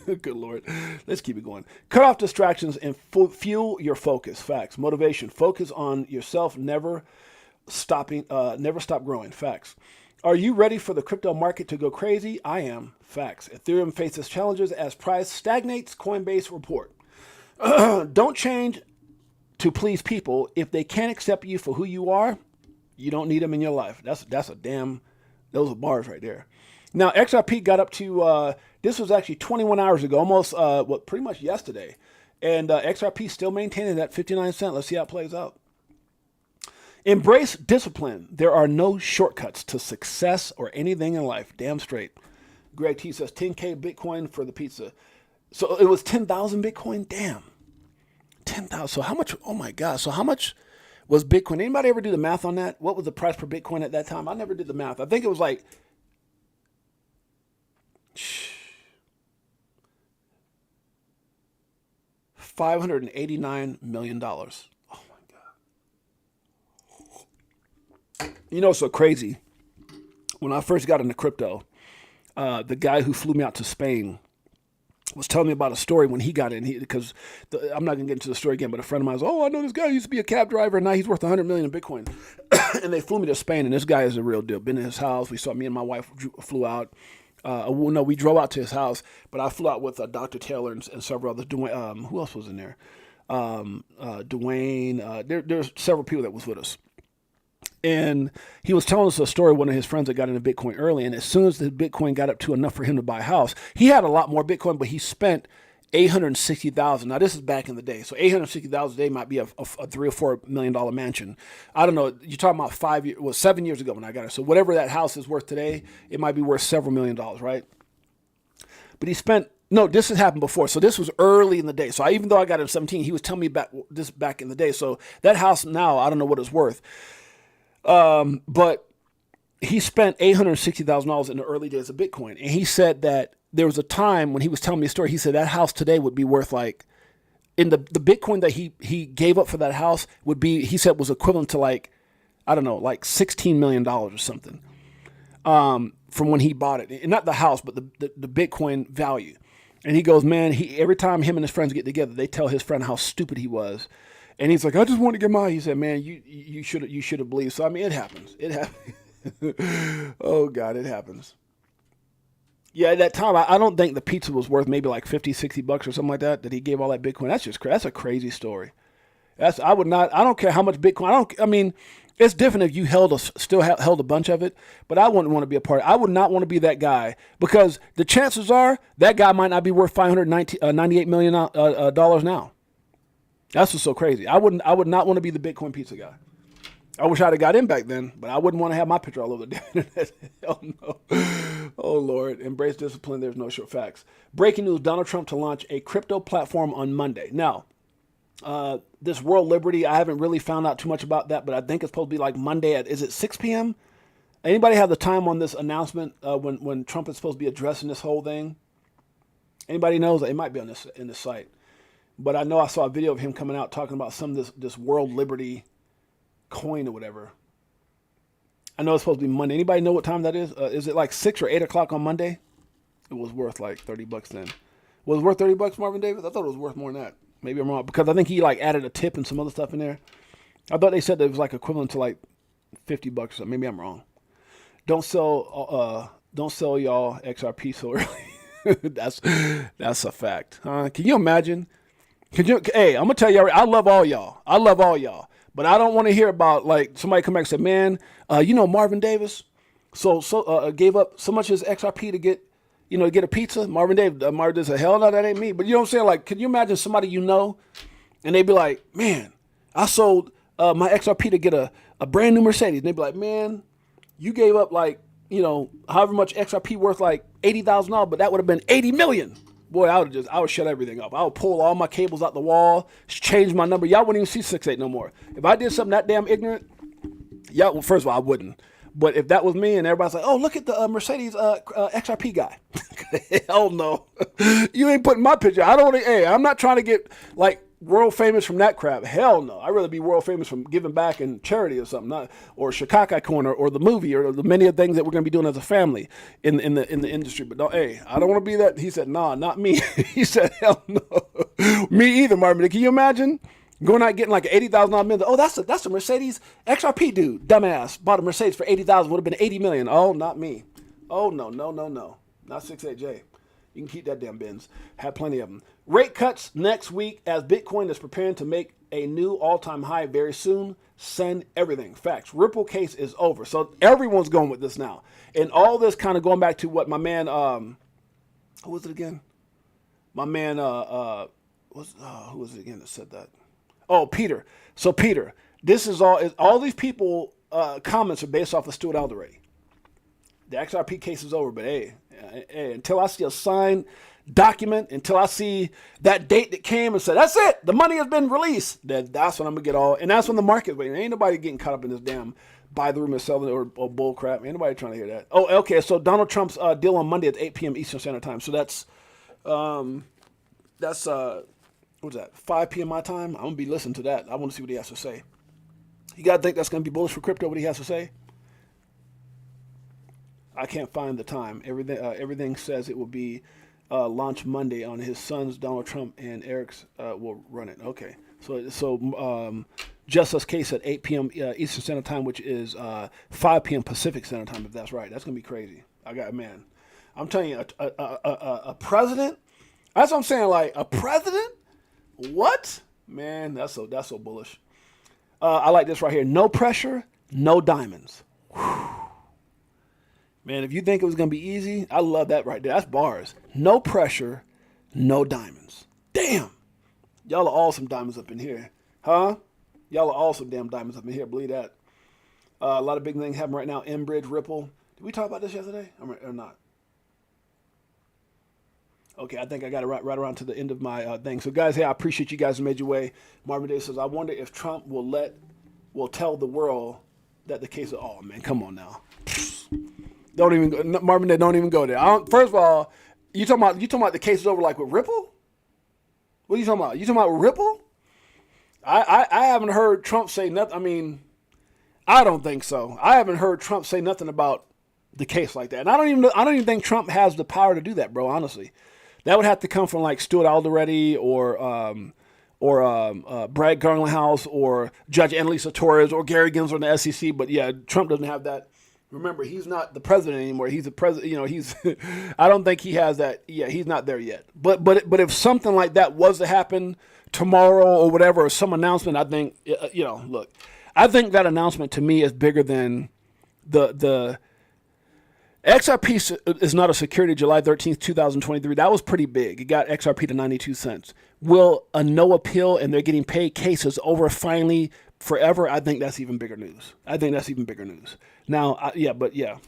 Good Lord. Let's keep it going. Cut off distractions and fuel your focus. Facts. Motivation. Focus on yourself. Never stop growing. Facts. Are you ready for the crypto market to go crazy? I am. Facts. Ethereum faces challenges as price stagnates. Coinbase report. Don't change to please people. If they can't accept you for who you are, you don't need them in your life. Those are bars right there. Now, XRP got up to, this was actually 21 hours ago, almost, pretty much yesterday. And XRP still maintaining that 59 cent. Let's see how it plays out. Embrace discipline. There are no shortcuts to success or anything in life. Damn straight. Greg T says 10K Bitcoin for the pizza. So it was 10,000 Bitcoin? Damn. 10,000. So how much? Oh my God. So how much was Bitcoin? Anybody ever do the math on that? What was the price per Bitcoin at that time? I never did the math. I think it was like $589 million. Oh my God. You know, it's so crazy. When I first got into crypto, the guy who flew me out to Spain was telling me about a story when he got in. Because I'm not going to get into the story again, but a friend of mine was, oh, I know this guy used to be a cab driver, and now he's worth 100 million in Bitcoin. And they flew me to Spain, and this guy is a real deal. Been in his house. We saw, me and my wife flew out. We drove out to his house, but I flew out with Dr. Taylor and several others. Dwayne, who else was in there? Dwayne. There's several people that was with us. And he was telling us a story of one of his friends that got into Bitcoin early. And as soon as the Bitcoin got up to enough for him to buy a house, he had a lot more Bitcoin, but he spent $860,000. Now this is back in the day. So $860,000 a day might be a $3 or $4 million mansion. I don't know. You're talking about 7 years ago when I got it. So whatever that house is worth today, it might be worth several $1 million, right? But he spent, no, this has happened before. So this was early in the day. So even though I got it at 17, he was telling me this back in the day. So that house now, I don't know what it's worth. But he spent $860,000 in the early days of Bitcoin. And he said that there was a time when he was telling me a story, he said that house today would be worth like, in the Bitcoin that he gave up for that house would be, he said was equivalent to like, I don't know, like $16 million or something, from when he bought it. And not the house, but the Bitcoin value. And he goes, man, every time him and his friends get together, they tell his friend how stupid he was. And he's like, I just want to get mine. He said, man, you should have believed. So, I mean, it happens. It happens. Oh, God, it happens. Yeah, at that time, I don't think the pizza was worth maybe like $50-$60 or something like that he gave all that Bitcoin. That's a crazy story. I don't care how much Bitcoin. I mean, it's different if you still held a bunch of it, but I wouldn't want to be a part. I would not want to be that guy, because the chances are that guy might not be worth $598 million dollars now. That's what's so crazy. I would not want to be the Bitcoin pizza guy. I wish I'd have got in back then, but I wouldn't want to have my picture all over the internet. Hell no. Oh, Lord. Embrace discipline. There's no short facts. Breaking news, Donald Trump to launch a crypto platform on Monday. Now, this World Liberty, I haven't really found out too much about that, but I think it's supposed to be like Monday is it 6 p.m.? Anybody have the time on this announcement when Trump is supposed to be addressing this whole thing? Anybody knows? It might be on in this site. But I know I saw a video of him coming out talking about some of this World Liberty coin or whatever. I know it's supposed to be Monday. Anybody know what time that is? Is it like 6 or 8 o'clock on Monday? It was worth like $30 then. Was it worth $30, Marvin Davis? I thought it was worth more than that. Maybe I'm wrong, because I think he like added a tip and some other stuff in there. I thought they said that it was like equivalent to like $50 or something. Maybe I'm wrong. Don't sell y'all XRP so early. That's a fact. Can you imagine? Hey, I'm gonna tell you, I love all y'all. But I don't want to hear about like somebody come back and say, man, Marvin Davis gave up so much of his XRP to get a pizza. Marvin Davis said, hell no, that ain't me. But you know what I'm saying? Like, can you imagine somebody and they'd be like, man, I sold my XRP to get a brand new Mercedes. And they'd be like, man, you gave up like, however much XRP worth like $80,000, but that would have been 80 million. Boy, I would shut everything up. I would pull all my cables out the wall, change my number. Y'all wouldn't even see 6-8 no more. If I did something that damn ignorant, well, first of all, I wouldn't. But if that was me and everybody's like, oh, look at the Mercedes XRP guy. Hell no. You ain't putting my picture. I'm not trying to get like world famous from that crap. Hell no. I'd rather be world famous from giving back in charity or something, or Chicago Corner, or the movie, or the many of things that we're going to be doing as a family in the industry. But I don't want to be that. He said, nah, not me. He said, hell no. Me either, Marvin. Can you imagine going out getting like an $80,000 million? Oh, that's a Mercedes XRP dude. Dumbass. Bought a Mercedes for $80,000. Would have been 80 million. Oh, not me. Oh, no. Not Six8Jay. You can keep that damn Benz. Had plenty of them. Rate cuts next week as Bitcoin is preparing to make a new all-time high very soon. Send everything. Facts. Ripple case is over. So everyone's going with this now. And all this kind of going back to what my man, who was it again? My man, who was it again that said that? Oh, Peter. So Peter, This is all these people comments are based off of Stuart Alderay. The XRP case is over, but hey, until I see a signed document, until I see that date that came and said, that's it, the money has been released, that's when I'm going to get all, and that's when the market, ain't nobody getting caught up in this damn buy the rumor, sell it, or bull crap. Ain't nobody trying to hear that. Oh, okay, so Donald Trump's deal on Monday at 8 p.m. Eastern Standard Time. So that's what's that, 5 p.m. my time? I'm going to be listening to that. I want to see what he has to say. You got to think that's going to be bullish for crypto, what he has to say? I can't find the time. Everything says it will be launched Monday on his sons, Donald Trump and Eric's will run it. Okay. So just us case at 8 p.m. Eastern Standard Time, which is 5 p.m. Pacific Standard Time, if that's right. That's going to be crazy. I'm telling you, a president, that's what I'm saying, like a president? What? Man, that's so bullish. I like this right here. No pressure, no diamonds. Whew. Man, if you think it was going to be easy, I love that right there. That's bars. No pressure, no diamonds. Damn. Y'all are all some diamonds up in here. Huh? Y'all are all some damn diamonds up in here. Believe that. A lot of big things happening right now. Enbridge, Ripple. Did we talk about this yesterday or not? Okay, I think I got it right around to the end of my thing. So, guys, hey, I appreciate you guys who made your way. Marvin Day says, I wonder if Trump will tell the world that the case of, oh, man, come on now. Marvin Day, don't even go there. First of all, you talking about the case is over like with Ripple? What are you talking about? You talking about Ripple? I haven't heard Trump say nothing. I mean, I don't think so. I haven't heard Trump say nothing about the case like that. And I don't even think Trump has the power to do that, bro, honestly. That would have to come from like Stuart Alderay or Brad Garlinghouse or Judge Annalisa Torres or Gary Gensler in the SEC. But yeah, Trump doesn't have that. Remember, he's not the president anymore. He's the president. You know, he's. I don't think he has that. Yeah, he's not there yet. But if something like that was to happen tomorrow or whatever, or some announcement, I think look, I think that announcement to me is bigger than the XRP is not a security. July 13th, 2023. That was pretty big. It got XRP to 92 cents. Will a no appeal and they're getting paid cases over finally forever? I think that's even bigger news. Now, no,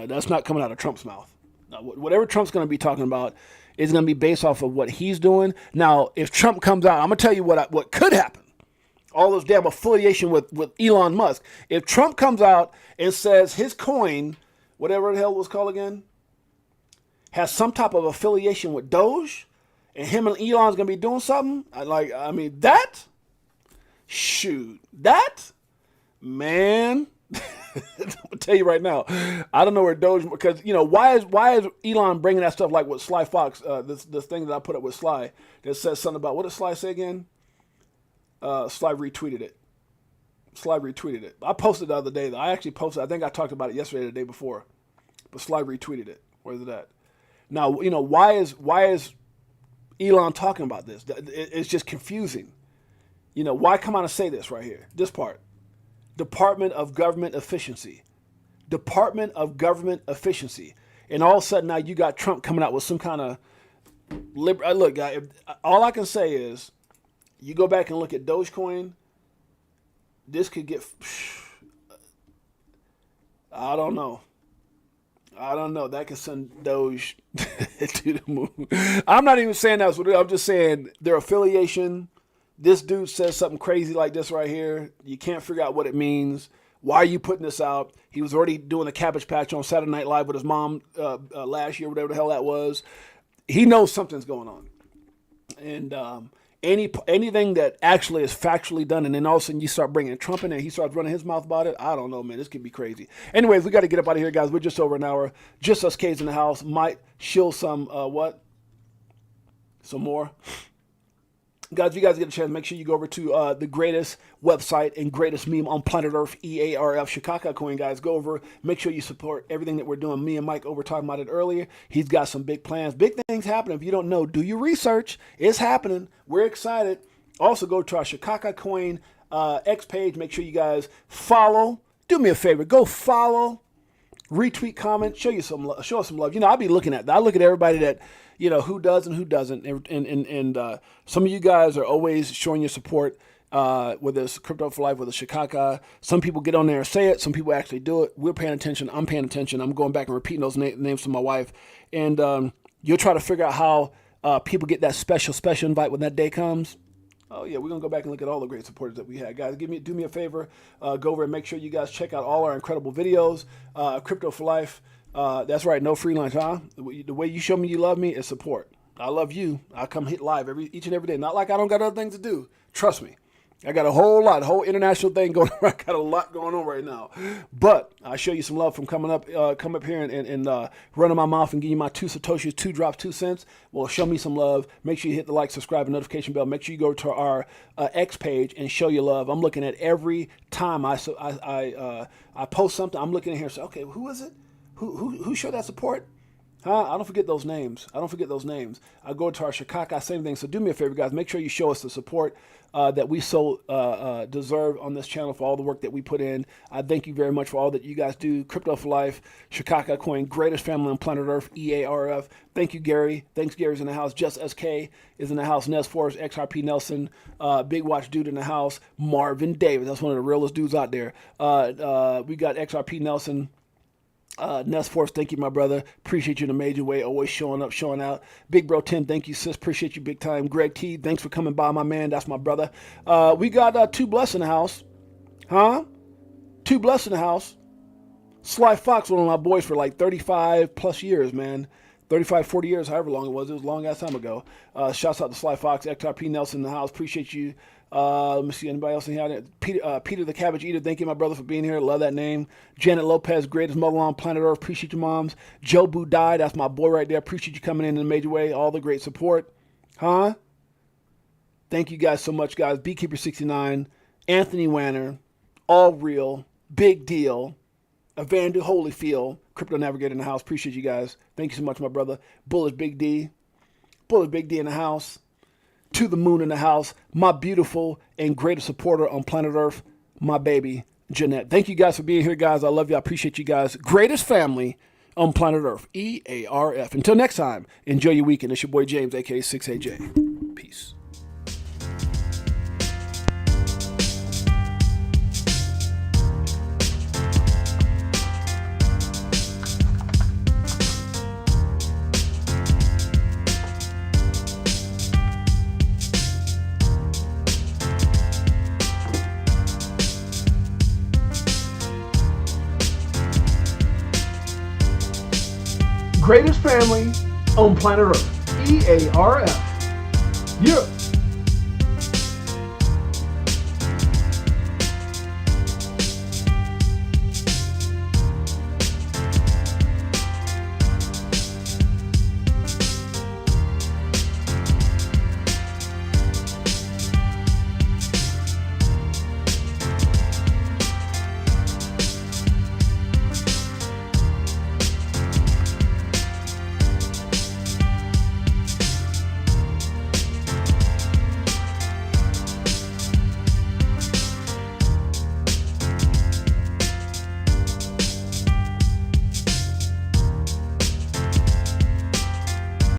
that's not coming out of Trump's mouth. Now, whatever Trump's going to be talking about is going to be based off of what he's doing. Now, if Trump comes out, I'm going to tell you what could happen. All those damn affiliation with Elon Musk. If Trump comes out and says his coin, whatever the hell it was called again, has some type of affiliation with Doge, and him and Elon's going to be doing something, man, I'll tell you right now, I don't know where Doge, because why is Elon bringing that stuff like with Sly Fox, this thing that I put up with Sly that says something about, what did Sly say again? Sly retweeted it. I posted the other day. I think I talked about it yesterday or the day before, but Sly retweeted it. Where's it at? Now, why is Elon talking about this? It's just confusing. Why come out and say this right here? This part. Department of Government Efficiency. And all of a sudden now you got Trump coming out with some kind of look, guy, all I can say is you go back and look at Dogecoin, this could get, I don't know. That could send Doge to the moon. I'm not even saying that's what I'm just saying their affiliation. This dude says something crazy like this right here. You can't figure out what it means. Why are you putting this out? He was already doing a Cabbage Patch on Saturday Night Live with his mom last year, whatever the hell that was. He knows something's going on. And anything that actually is factually done, and then all of a sudden you start bringing Trump in and he starts running his mouth about it. I don't know, man. This could be crazy. Anyways, we got to get up out of here, guys. We're just over an hour. Just us K's in the house. Might shill some, some more. Guys, if you guys get a chance, make sure you go over to the greatest website and greatest meme on planet Earth, EARF, Chicago Coin, guys. Go over, make sure you support everything that we're doing. Me and Mike over talking about it earlier. He's got some big plans. Big things happening. If you don't know, do your research. It's happening. We're excited. Also, go to our Chicago Coin X page. Make sure you guys follow. Do me a favor. Go follow, retweet, comment, show us some love. I'll be looking at that. I look at everybody that, who does and who doesn't. And some of you guys are always showing your support. whether it's Crypto for Life, whether it's Shikaka. Some people get on there and say it. Some people actually do it. We're paying attention. I'm paying attention. I'm going back and repeating those names to my wife. And you'll try to figure out how people get that special invite when that day comes. Oh, yeah, we're going to go back and look at all the great supporters that we had. Guys, do me a favor. Go over and make sure you guys check out all our incredible videos. Crypto for Life. That's right, no free lunch, huh? The way you show me you love me is support. I love you. I come hit live each and every day. Not like I don't got other things to do. Trust me. I got a whole international thing going on. I got a lot going on right now. But I show you some love from come up here and running my mouth and give you my 2 Satoshis, 2 drops, 2 cents. Well, show me some love. Make sure you hit the like, subscribe, and notification bell. Make sure you go to our X page and show your love. I'm looking at every time I post something. I'm looking at here and say, okay, who is it? Who showed that support? Huh? I don't forget those names. I go to our Shikaka, same thing. So do me a favor, guys. Make sure you show us the support that we so deserve on this channel for all the work that we put in. I thank you very much for all that you guys do. Crypto for Life, Shikaka Coin, greatest family on planet Earth, EARF. Thank you, Gary. Thanks, Gary's in the house. Just SK is in the house. Ness Force, XRP Nelson, Big Watch Dude in the house. Marvin Davis, that's one of the realest dudes out there. We got XRP Nelson. Ness Force, thank you, my brother. Appreciate you in a major way. Always showing up, showing out. Big Bro 10, thank you, sis. Appreciate you big time. Greg T, thanks for coming by, my man. That's my brother. We got 2 Bless in the house. Huh? 2 Bless in the house. Sly Fox, one of my boys for like 35 plus years, man. 35, 40 years, however long it was. It was a long ass time ago. Shouts out to Sly Fox, XRP Nelson in the house. Appreciate you. Let me see anybody else in here. Peter the Cabbage Eater, thank you, my brother, for being here. Love that name. Janet Lopez, greatest mother on planet Earth. Appreciate you, moms. Joe Budai, that's my boy right there. Appreciate you coming in a major way. All the great support. Huh? Thank you guys so much, guys. Beekeeper69, Anthony Wanner, All Real, Big Deal, Evander Holyfield, Crypto Navigator in the house. Appreciate you guys. Thank you so much, my brother. Bullish Big D. Bullish Big D in the house. To the Moon in the house, my beautiful and greatest supporter on planet Earth, my baby, Jeanette. Thank you guys for being here, guys. I love you. I appreciate you guys. Greatest family on planet Earth, EARF. Until next time, enjoy your weekend. It's your boy James, a.k.a. Six8Jay. Peace. Greatest family on planet Earth, EARF. Yeah.